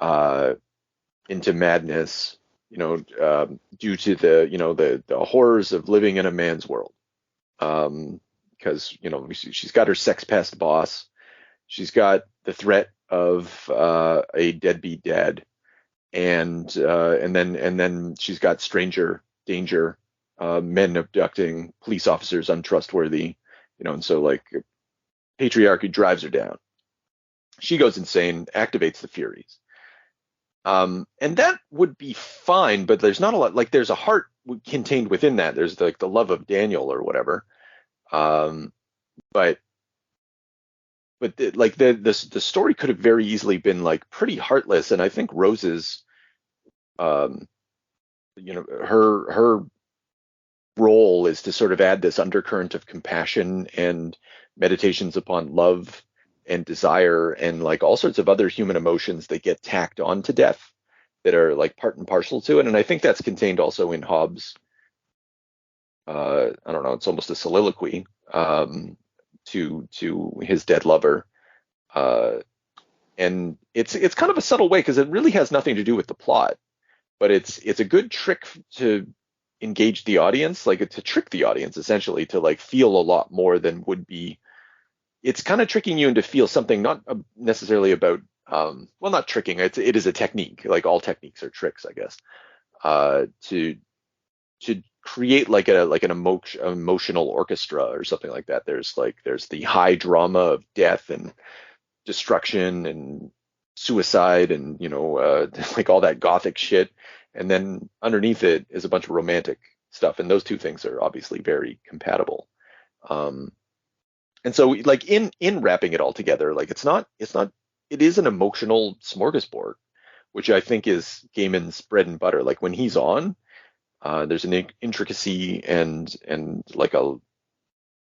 madness. Due to the horrors of living in a man's world. Because she's got her sex pest boss, she's got the threat of a deadbeat dad, and then she's got stranger danger, men abducting, police officers untrustworthy, and so like patriarchy drives her down. She goes insane, activates the Furies. And that would be fine, but there's not a lot. Like there's a heart contained within that. There's like the love of Daniel or whatever. But the story could have very easily been like pretty heartless. And I think Rose's, her role is to sort of add this undercurrent of compassion and meditations upon love and desire and like all sorts of other human emotions that get tacked on to death that are like part and parcel to it. And I think that's contained also in Hobbes. I don't know, it's almost a soliloquy to his dead lover. And it's kind of a subtle way because it really has nothing to do with the plot, but it's a good trick to engage the audience, like to trick the audience essentially to like feel a lot more than would be. It's kind of tricking you into feel something not necessarily about, not tricking. It is a technique. Like all techniques are tricks, I guess. To create like an emotional orchestra or something like that. There's the high drama of death and destruction and suicide and like all that gothic shit, and then underneath it is a bunch of romantic stuff, and those two things are obviously very compatible. And so like in wrapping it all together, like it is an emotional smorgasbord, which I think is Gaiman's bread and butter. Like when he's on, there's an intricacy and like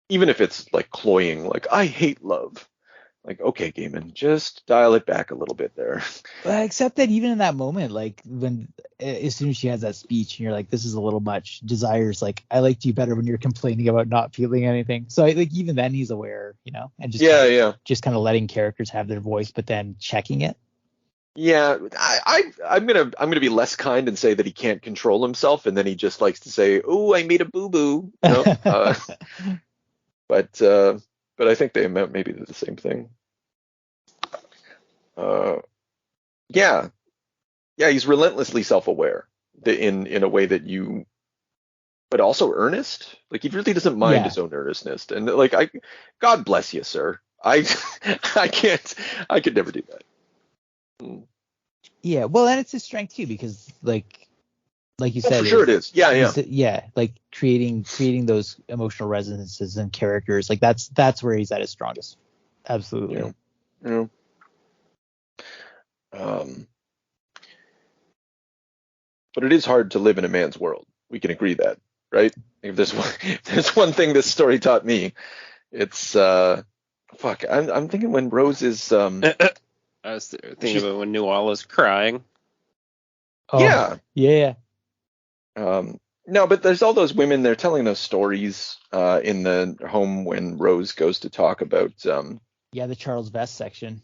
even if it's like cloying, like I hate love. Like, okay, Gaiman, just dial it back a little bit there. Except that even in that moment, like when as soon as she has that speech, and you're like, this is a little much. Desire's like, I liked you better when you're complaining about not feeling anything. So like even then he's aware, and just kind of letting characters have their voice, but then checking it. Yeah, I'm gonna be less kind and say that he can't control himself, and then he just likes to say, "Oh, I made a boo boo." But I think they meant maybe the same thing. Yeah, he's relentlessly self-aware in a way that but also earnest. Like he really doesn't mind his own earnestness, and like God bless you, sir. I could never do that. Yeah, well, and it's his strength too, because like you said, for sure it is. Yeah, like creating those emotional resonances and characters, like that's where he's at his strongest. Absolutely. Yeah. But it is hard to live in a man's world. We can agree that, right? If there's one thing this story taught me, it's fuck. I'm thinking when Rose is I was thinking about when Nuala's crying. Oh, yeah. No, but there's all those women. They're telling those stories in the home when Rose goes to talk about. The Charles Vest section.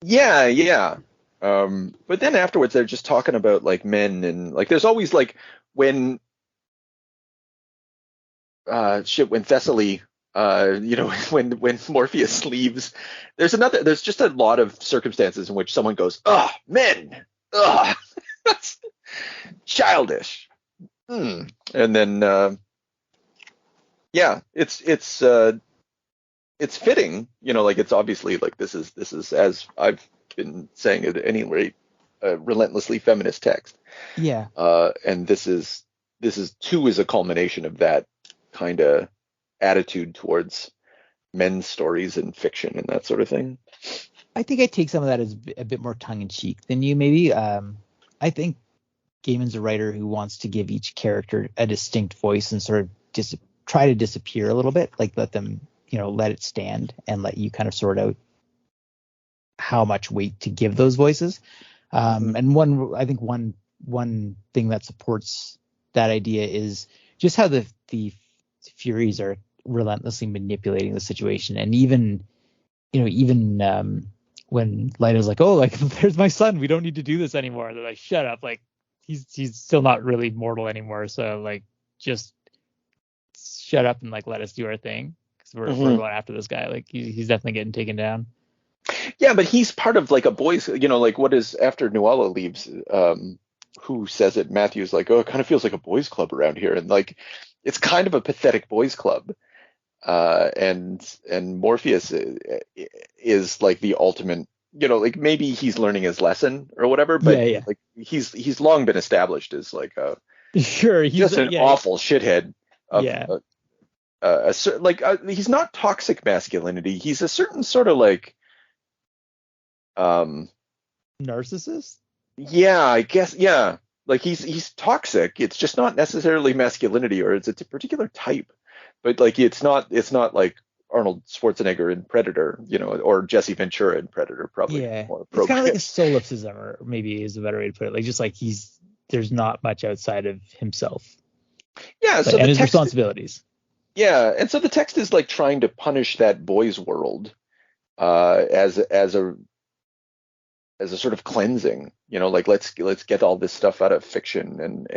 Yeah. But then afterwards, they're just talking about like men and like there's always like when when Thessaly, when Morpheus leaves, there's just a lot of circumstances in which someone goes, men, that's childish. And then it's fitting, like it's obviously like this is as I've been saying at any rate, a relentlessly feminist text. Yeah. And this is too is a culmination of that kind of attitude towards men's stories and fiction and that sort of thing. I think I take some of that as a bit more tongue in cheek than you maybe. I think Gaiman's a writer who wants to give each character a distinct voice and sort of try to disappear a little bit, like let them, let it stand and let you kind of sort out how much weight to give those voices. And one thing that supports that idea is just how the Furies are relentlessly manipulating the situation. And even when Lyta's like, oh, like there's my son, we don't need to do this anymore. They're like, shut up. Like he's still not really mortal anymore. So like, just shut up and like, let us do our thing. Cause we're going after this guy. Like he's definitely getting taken down. Yeah, but he's part of like a boys, like what is after Nuala leaves, who says it? Matthew's like, oh, it kind of feels like a boys club around here. And like, it's kind of a pathetic boys club. And Morpheus is like the ultimate, like maybe he's learning his lesson or whatever, but like he's long been established as like sure, he's just an awful shithead. He's not toxic masculinity. He's a certain sort of like narcissist. Yeah, I guess. Yeah, like he's toxic. It's just not necessarily masculinity, or it's a particular type. But like it's not like Arnold Schwarzenegger in Predator, or Jesse Ventura in Predator, probably. Yeah, it's kind of like a solipsism, or maybe is a better way to put it. Like just like there's not much outside of himself. Yeah, so and his responsibilities. Yeah, and so the text is like trying to punish that boys' world as a sort of cleansing, like let's get all this stuff out of fiction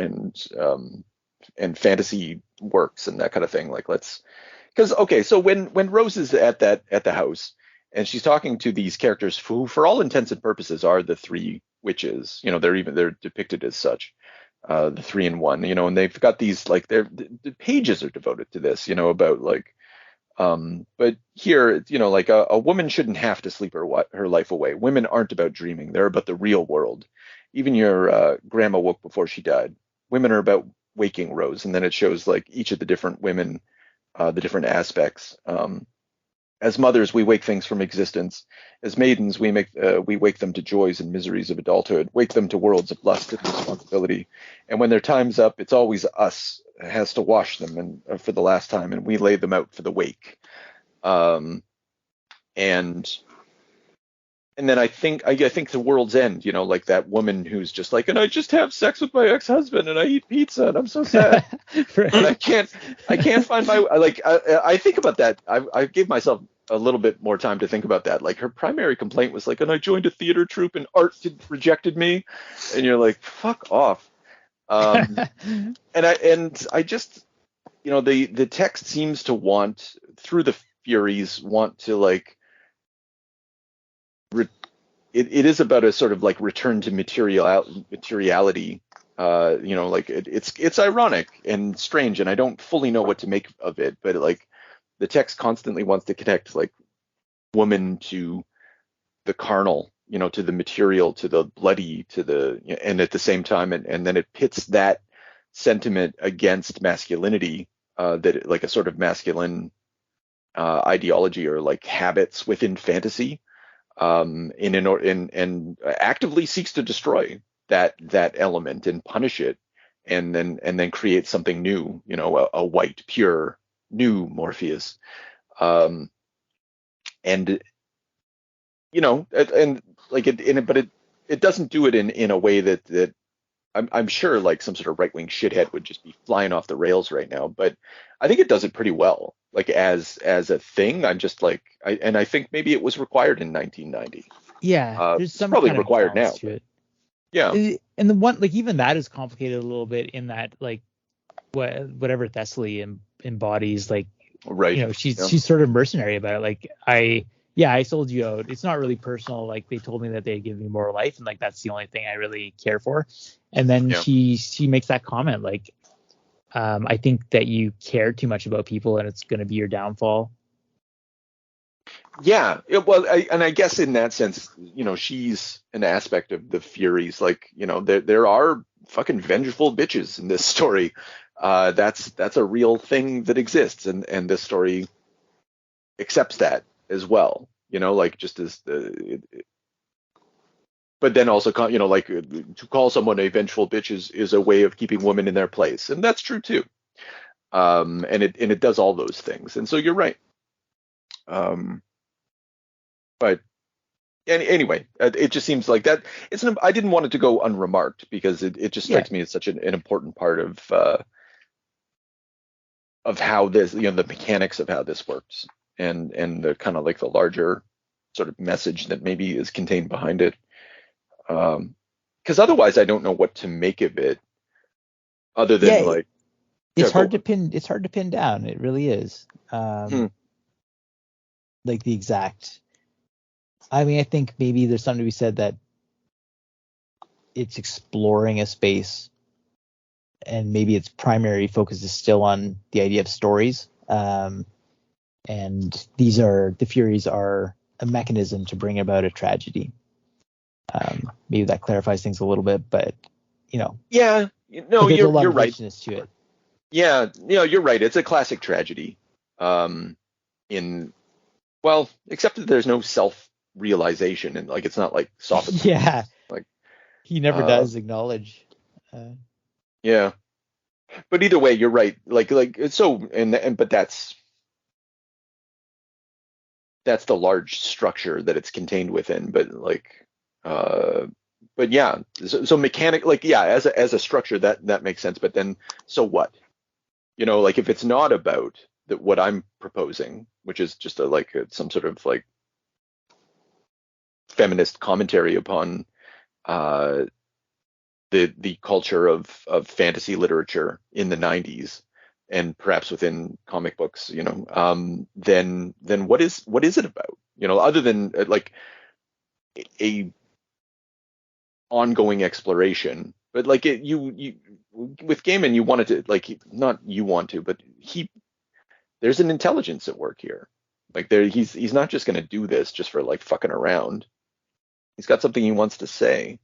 and fantasy works and that kind of thing. Like so when Rose is at the house and she's talking to these characters who, for all intents and purposes, are the three witches, they're depicted as such, the 3-in-1, and they've got these like the pages are devoted to this, about like. But here, like a woman shouldn't have to sleep her life away. Women aren't about dreaming. They're about the real world. Even your grandma woke before she died. Women are about waking rose, and then it shows like each of the different women, the different aspects. As mothers, we wake things from existence. As maidens, we wake them to joys and miseries of adulthood, wake them to worlds of lust and responsibility. And when their time's up, it's always us has to wash them and for the last time, and we lay them out for the wake. And then I think the world's end, like that woman who's just like, and I just have sex with my ex-husband and I eat pizza and I'm so sad. Right. And I can't find my, like, I think about that. I gave myself a little bit more time to think about that. Like her primary complaint was like, and I joined a theater troupe and art rejected me. And you're like, fuck off. And I just, the text seems to want, through the Furies, want to like, it is about a sort of like return to materiality. Like it's ironic and strange, and I don't fully know what to make of it. But like the text constantly wants to connect like woman to the carnal, to the material, to the bloody, to the, and at the same time, and then it pits that sentiment against masculinity, like a sort of masculine ideology or like habits within fantasy. And actively seeks to destroy that element and punish it, and then create something new, a white, pure, new Morpheus, and like but it doesn't do it in a way that I'm sure like some sort of right-wing shithead would just be flying off the rails right now, but I think it does it pretty well. Like as a thing, I'm just like, I think maybe it was required in 1990. Yeah, there's some probably kind of required now. To it. Yeah, and the one, like, even that is complicated a little bit in that, like, whatever Thessaly embodies, like, right. She's sort of mercenary about it. Like, I sold you out. It's not really personal. Like, they told me that they'd give me more life, and like that's the only thing I really care for. And then she makes that comment, like, I think that you care too much about people, and it's going to be your downfall. Yeah, well, I guess in that sense, she's an aspect of the Furies. Like, there are fucking vengeful bitches in this story. That's a real thing that exists, and this story accepts that as well. Like just as but then also, like to call someone a vengeful bitch is a way of keeping women in their place, and that's true too. And it does all those things, and so you're right. But anyway, it just seems like that. I didn't want it to go unremarked because it just strikes me as such an important part of how this, the mechanics of how this works, and the kind of like the larger sort of message that maybe is contained behind it. Because otherwise, I don't know what to make of it, other than like it's hard to pin. It's hard to pin down. It really is. Like the exact. I mean, I think maybe there's something to be said that it's exploring a space, and maybe its primary focus is still on the idea of stories. And the Furies are a mechanism to bring about a tragedy. Maybe that clarifies things a little bit, but yeah, no, you're right. To it. Yeah, you're right. It's a classic tragedy. Except that there's no self-realization, and like it's not like soft. Yeah, like he never does acknowledge. Yeah, but either way, you're right. Like so, but that's the large structure that it's contained within. But like, but yeah, so mechanic, like, yeah, as a structure that makes sense. But then, so what? Like if it's not about what I'm proposing, which is just some sort of like feminist commentary upon the culture of fantasy literature in the 90s, and perhaps within comic books, then what is it about? Other than like a ongoing exploration. But like you with Gaiman, you wanted to, like, not you want to, but there's an intelligence at work here. Like he's not just going to do this just for like fucking around. He's got something he wants to say.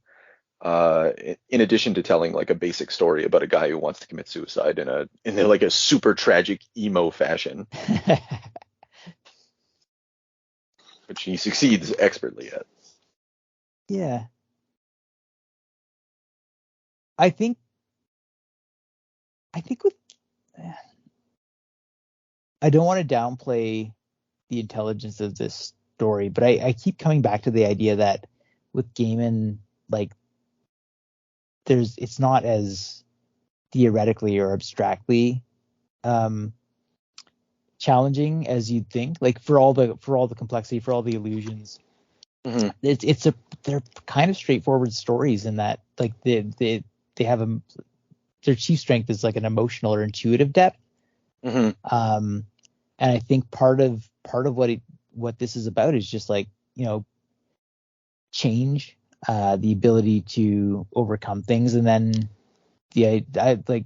in addition to telling like a basic story about a guy who wants to commit suicide in like a super tragic emo fashion, which he succeeds expertly at. Yeah. I think with I don't want to downplay the intelligence of this story, but I keep coming back to the idea that with Gaiman, like it's not as theoretically or abstractly challenging as you'd think. Like for all the complexity, for all the illusions, they're kind of straightforward stories in that like they have their chief strength is like an emotional or intuitive depth. And I think part of what this is about is just like, you know, change, the ability to overcome things, and then I like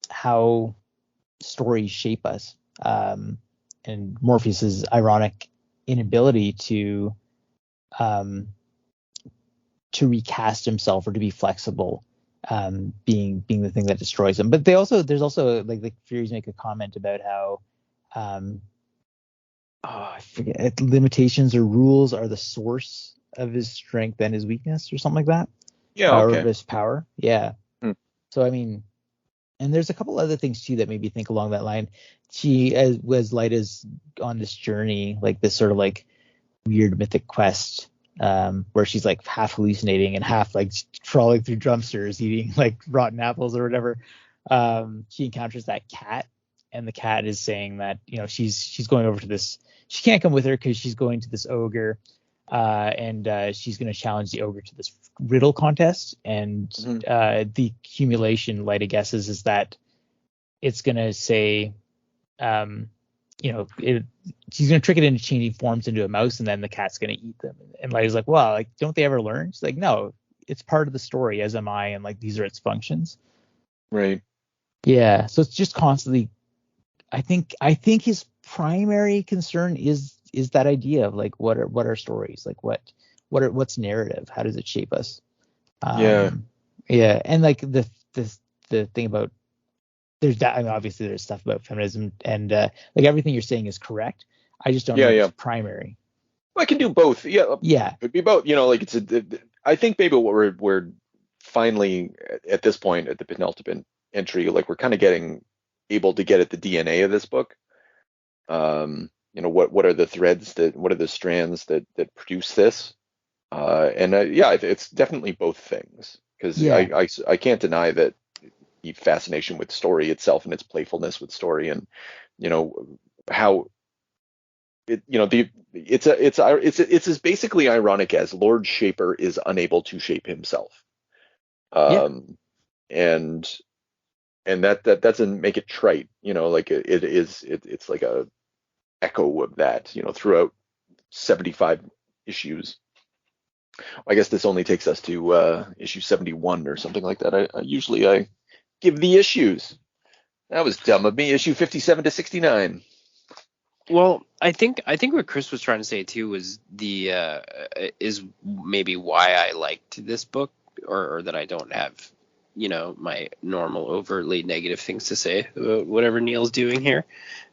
how stories shape us. And Morpheus's ironic inability to recast himself or to be flexible, being the thing that destroys him. But there's also like the Furies make a comment about how I forget, limitations or rules are the source of his strength and his weakness or something like that. Yeah, okay. Or of his power. Yeah. So I mean, and there's a couple other things too that made me think along that line. She, as Light is on this journey, like this sort of like weird mythic quest, where she's like half hallucinating and half like crawling through dumpsters eating like rotten apples or whatever. She encounters that cat, and the cat is saying that, you know, she's going over to this. She can't come with her because she's going to this ogre, and she's going to challenge the ogre to this riddle contest. And the accumulation, Light guesses, is that it's going to say, you know, she's going to trick it into changing forms into a mouse, and then the cat's going to eat them. And Light is like, well, like, don't they ever learn? She's like, no, it's part of the story, as am I, and like these are its functions. Right. Yeah. So it's just constantly. I think his primary concern is that idea of like what are stories, like what's narrative, how does it shape us? Yeah, and like the thing about there's that, I mean, obviously there's stuff about feminism and like everything you're saying is correct. I just don't know if it's primary. Well, I can do both. Yeah, it'd be both. You know, like I think maybe what we're finally at this point at the penultimate entry, like we're kind of getting able to get at the DNA of this book. You know, what are the threads what are the strands that produce this? It's definitely both things, because I can't deny that the fascination with story itself and its playfulness with story, and you know how it, you know, it's as basically ironic as Lord Shaper is unable to shape himself. And that doesn't make it trite, you know, like it's like a echo of that, you know, throughout 75 issues. I guess this only takes us to issue 71 or something like that. I usually give the issues. That was dumb of me. Issue 57 to 69. Well, I think what Chris was trying to say too was is maybe why I liked this book, or that I don't have, you know, my normal overtly negative things to say about whatever Neil's doing here.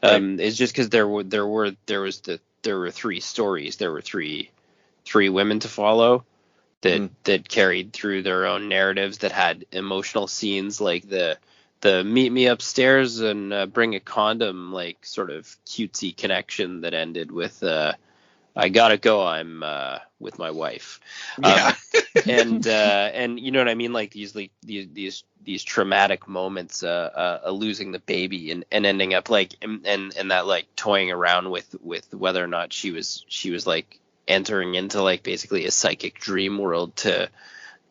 It's just because there were three stories, there were three women to follow that carried through their own narratives, that had emotional scenes, like the meet me upstairs and bring a condom, like sort of cutesy connection that ended with I gotta go, I'm with my wife. And you know what I mean, like these traumatic moments, losing the baby and ending up like and that like toying around with whether or not she was like entering into like basically a psychic dream world to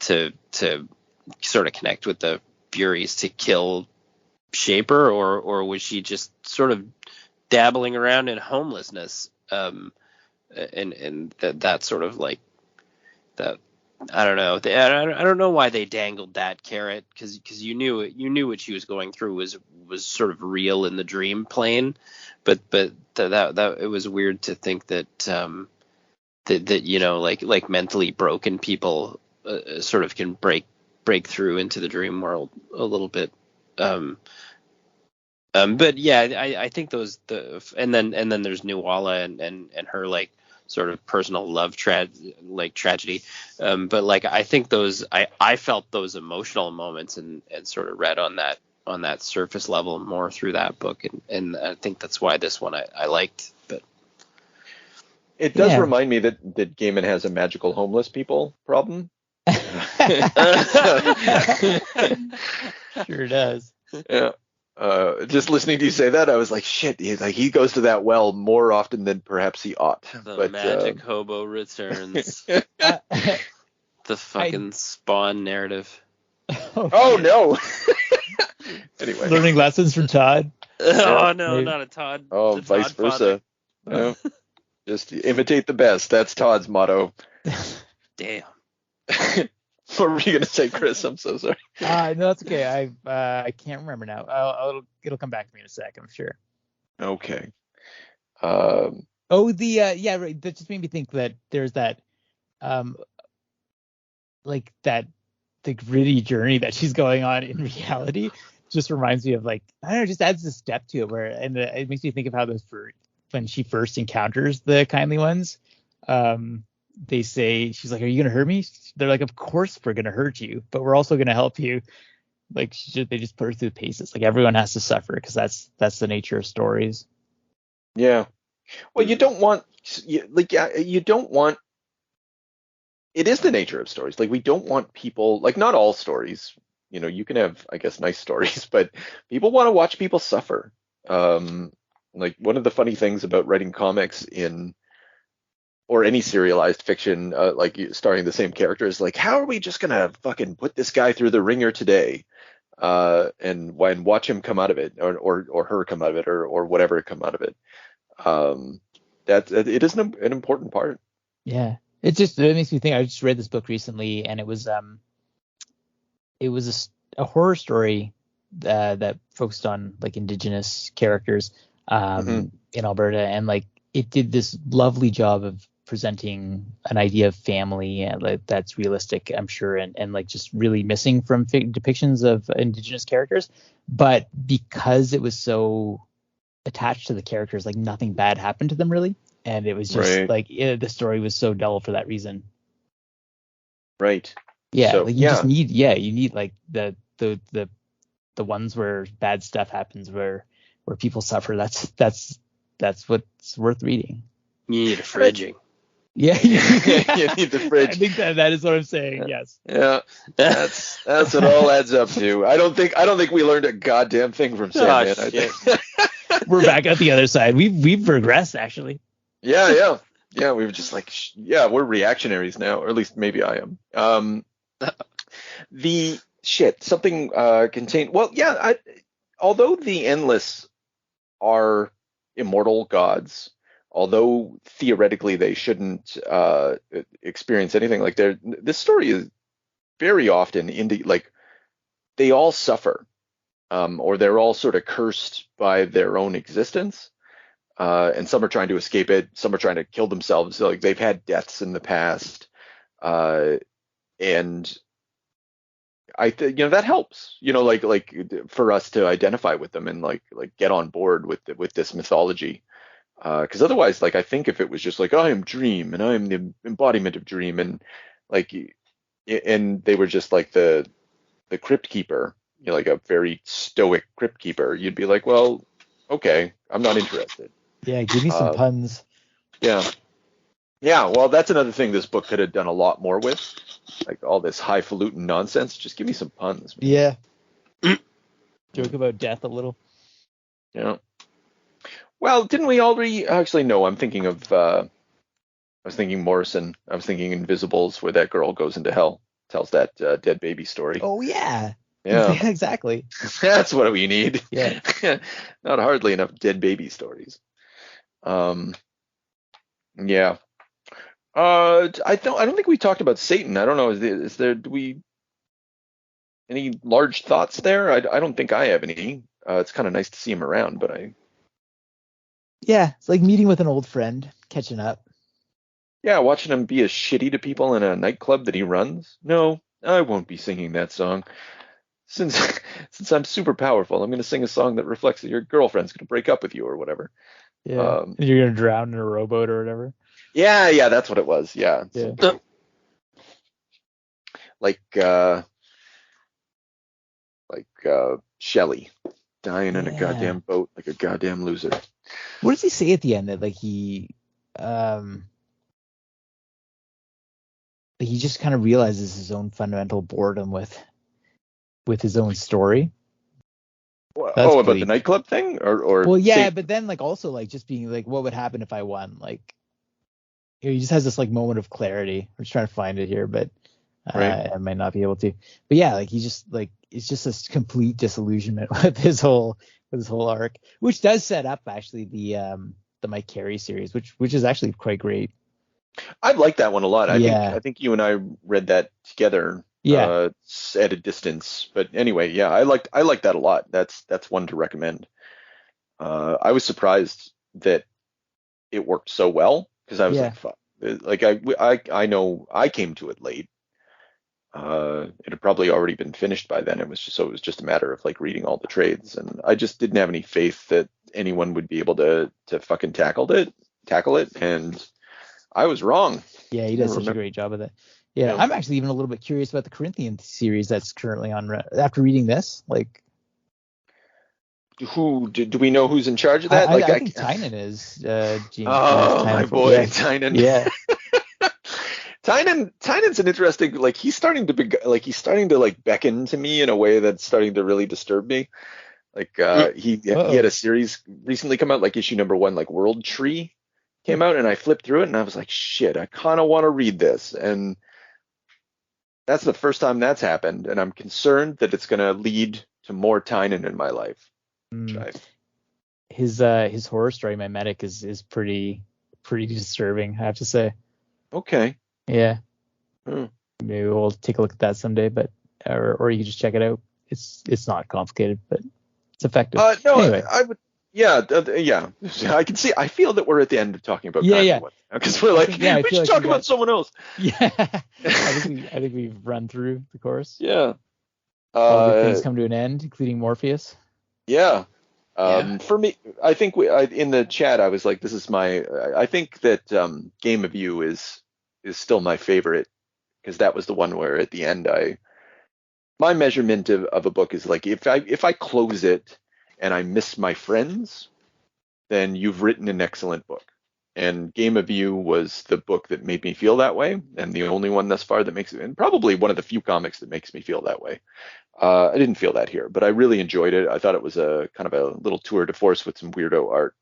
sort of connect with the Furies to kill Shaper, or was she just sort of dabbling around in homelessness, and that sort of like that. I don't know. I don't know why they dangled that carrot, because you knew what she was going through was sort of real in the dream plane, but that it was weird to think that that you know, like mentally broken people sort of can break through into the dream world a little bit. But yeah, I think and then there's Nuala and her like sort of personal love tragedy. But like I think I felt those emotional moments and sort of read on that surface level more through that book, and I think that's why this one I liked. But it does remind me that Gaiman has a magical homeless people problem. Sure does. Yeah. Just listening to you say that, I was like, shit. He goes to that well more often than perhaps he ought. The magic hobo returns. The fucking Spawn narrative. Oh no. Anyway, learning lessons from Todd. Oh no, not a Todd. Oh, vice versa. No. Just imitate the best. That's Todd's motto. Damn. What were you gonna say, Chris? I'm so sorry. No, that's okay. I can't remember now. It'll come back to me in a sec, I'm sure. Okay. Right. That just made me think that there's that, like that, the gritty journey that she's going on in reality. Just reminds me of like, I don't know, just adds this depth to it it makes me think of how when she first encounters the kindly ones. They say, she's like, are you gonna hurt me? They're like, of course we're gonna hurt you, but we're also gonna help you. Like they just put her through the paces. Like everyone has to suffer because that's the nature of stories. Yeah. Well, you don't want it is the nature of stories. Like we don't want people, like not all stories, you can have, I guess, nice stories, but people want to watch people suffer. Like one of the funny things about writing comics or any serialized fiction, like starring the same characters, like how are we just gonna fucking put this guy through the ringer today, and watch him come out of it, or her come out of it, or whatever come out of it. It is an important part. Yeah, it makes me think. I just read this book recently, and it was a horror story that focused on like Indigenous characters in Alberta, and like it did this lovely job of presenting an idea of family that's realistic, I'm sure, and like just really missing from depictions of Indigenous characters. But because it was so attached to the characters, like nothing bad happened to them really, and it was just like the story was so dull for that reason. Right. Yeah. So, like just need you need like the ones where bad stuff happens, where people suffer. That's what's worth reading. You need a fridging. Yeah, you need the fridge. I think that is what I'm saying. Yes. Yeah, that's what all adds up to. I don't think we learned a goddamn thing from Sandman. I think. We're back at the other side. We've regressed actually. Yeah. We were just like, we're reactionaries now, or at least maybe I am. The shit something contained. Well, although the Endless are immortal gods. Although theoretically they shouldn't experience anything like this story is very often like they all suffer, or they're all sort of cursed by their own existence, and some are trying to escape it, some are trying to kill themselves. So, like they've had deaths in the past, and I that helps, like for us to identify with them and like get on board with this mythology. Because otherwise, like I think if it was just like I am Dream and I am the embodiment of Dream, and like and they were just like the crypt keeper, like a very stoic crypt keeper, you'd be like, well, okay, I'm not interested. Yeah, give me some puns. Yeah. Well, that's another thing this book could have done a lot more with, like all this highfalutin nonsense. Just give me some puns. Man. Yeah. Joke about death a little. Yeah. Well, didn't we already? Actually, no. I'm thinking of. I was thinking Morrison. I was thinking Invisibles, where that girl goes into hell, tells that dead baby story. Oh yeah. Yeah. Exactly. That's what we need. Yeah. Not hardly enough dead baby stories. Yeah. I don't think we talked about Satan. I don't know. Is there? Do we? Any large thoughts there? I don't think I have any. It's kind of nice to see him around, but Yeah, it's like meeting with an old friend, catching up. Yeah, watching him be as shitty to people in a nightclub that he runs. No, I won't be singing that song. Since since I'm super powerful, I'm going to sing a song that reflects that your girlfriend's going to break up with you or whatever. Yeah. And you're going to drown in a rowboat or whatever. Yeah, that's what it was. Yeah. Like Shelley dying in a goddamn boat like a goddamn loser. What does he say at the end that like he just kind of realizes his own fundamental boredom with his own story? About the nightclub thing, or well, yeah, but then like also like just being like, what would happen if I won? Like, he just has this like moment of clarity. I'm just trying to find it here, but I might not be able to. But yeah, like he's just like, it's just this complete disillusionment with his whole arc, which does set up actually the Mike Carey series, which is actually quite great. I like that one a lot. I think you and I read that together. Yeah. At a distance, but anyway, yeah, I liked that a lot. That's one to recommend. I was surprised that it worked so well because I was like, fuck. Like I know I came to it late. It had probably already been finished by then. It was just a matter of like reading all the trades, and I just didn't have any faith that anyone would be able to fucking tackle it, and I was wrong. Yeah, he does such a great job of that. Yeah, I'm actually even a little bit curious about the Corinthian series that's currently on. After reading this, like, who do we know who's in charge of that? I think Tynan is. James my boy, Tynan. Yeah. Tynan's an interesting. Like, he's starting to beckon to me in a way that's starting to really disturb me. Like, he had a series recently come out, like issue number 1, like World Tree came out, and I flipped through it and I was like, shit, I kind of want to read this, and that's the first time that's happened, and I'm concerned that it's going to lead to more Tynan in my life. His horror story, My Medic, is pretty disturbing, I have to say. Okay. Yeah. Maybe we'll take a look at that someday, but or you can just check it out. It's not complicated, but it's effective. No, anyway. I would. Yeah. I can see. I feel that we're at the end of talking about. Yeah. Because we're like, we should talk about someone else. Yeah. I think we've run through the course. Yeah. All good things come to an end, including Morpheus. Yeah. For me, I think in the chat I was like, this is my. I think that Game of You is still my favorite, because that was the one where at the end my measurement of a book is like, if I close it and I miss my friends, then you've written an excellent book. And Game of You was the book that made me feel that way, and the only one thus far that makes it, and probably one of the few comics that makes me feel that way. I didn't feel that here, but I really enjoyed it. I thought it was a kind of a little tour de force with some weirdo art.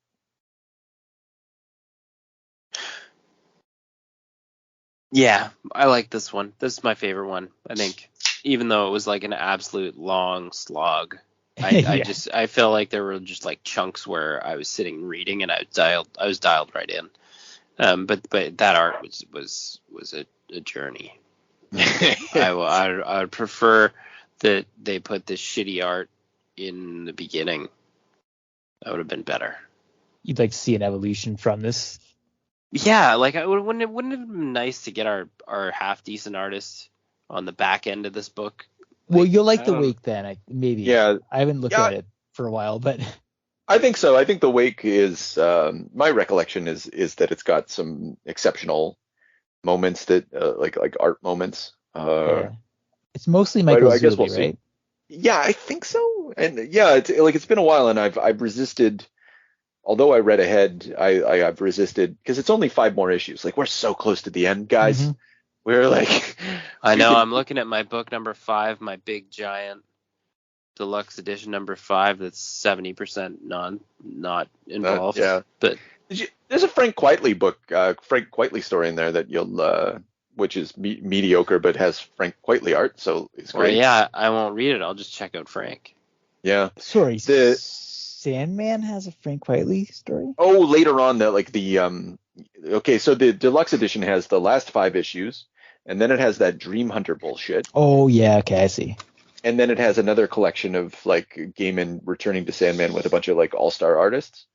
Yeah, I like this one. This is my favorite one. I think, even though it was like an absolute long slog, I feel like there were just like chunks where I was sitting reading and I was dialed right in. But that art was a journey. I would prefer that they put this shitty art in the beginning. That would have been better. You'd like to see an evolution from this? Yeah, like wouldn't it have been nice to get our half decent artists on the back end of this book? Well, you'll like the Wake then, maybe. Yeah. I haven't looked at it for a while, but I think so. I think the Wake is my recollection is that it's got some exceptional moments that like art moments. It's mostly Michael Zuli, right? Yeah, I think so. And yeah, it's been a while, and I've resisted. Although I read ahead, I've resisted because it's only 5 more issues. Like, we're so close to the end, guys. Mm-hmm. We're like, I know. I'm looking at my book number 5, my big giant deluxe edition number 5. That's 70% not involved. Yeah, but there's a Frank Quitely book, Frank Quitely story in there that you'll, which is mediocre but has Frank Quitely art, so it's great. Well, yeah, I won't read it. I'll just check out Frank. Yeah. Sorry. Sandman has a Frank Quitely story? Oh, later on, okay, so the deluxe edition has the last 5 issues, and then it has that Dream Hunter bullshit. Oh, yeah, okay, I see. And then it has another collection of like Gaiman returning to Sandman with a bunch of like all-star artists.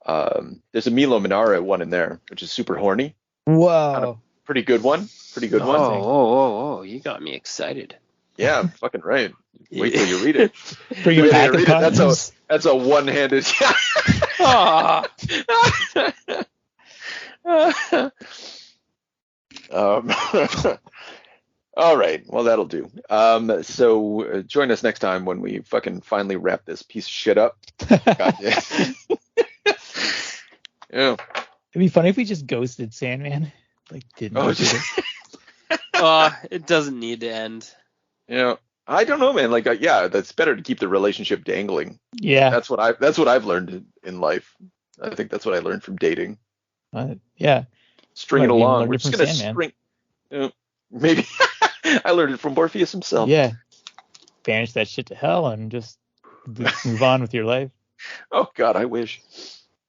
There's a Milo Manara one in there, which is super horny. Whoa. Kind of pretty good one. Pretty good one. Oh, you got me excited. Yeah, fucking right. Wait till you read it. Bring a pack of condoms. That's a one-handed. All right. Well, that'll do. So join us next time when we fucking finally wrap this piece of shit up. Yeah. It'd be funny if we just ghosted Sandman. Like, didn't. It doesn't need to end. Yeah. I don't know, man. Like, that's better to keep the relationship dangling. Yeah. That's what I've learned in life. I think that's what I learned from dating. Yeah. String it along. We're just gonna string. Maybe I learned it from Morpheus himself. Yeah. Banish that shit to hell and just move on with your life. Oh God, I wish.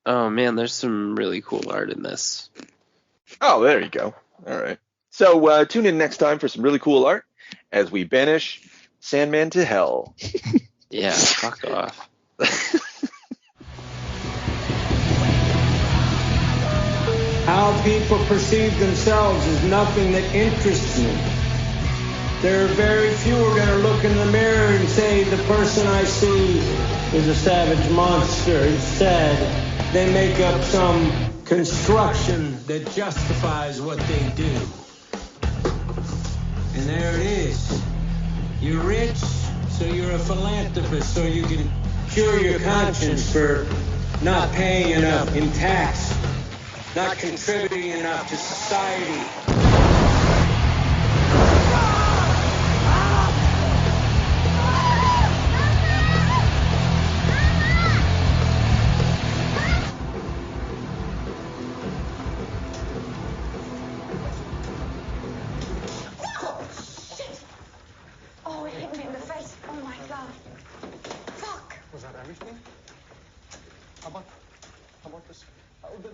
Oh man, there's some really cool art in this. Oh, there you go. All right. So tune in next time for some really cool art as we banish Sandman to hell. Yeah, fuck off. How people perceive themselves is nothing that interests me. There are very few who are going to look in the mirror and say, the person I see is a savage monster. Instead, they make up some construction that justifies what they do. And there it is. You're rich, so you're a philanthropist, so you can cure your conscience for not paying enough in tax, not contributing enough to society. Oh, it hit me in the face. Oh my God. Fuck. Was that everything? How about this? The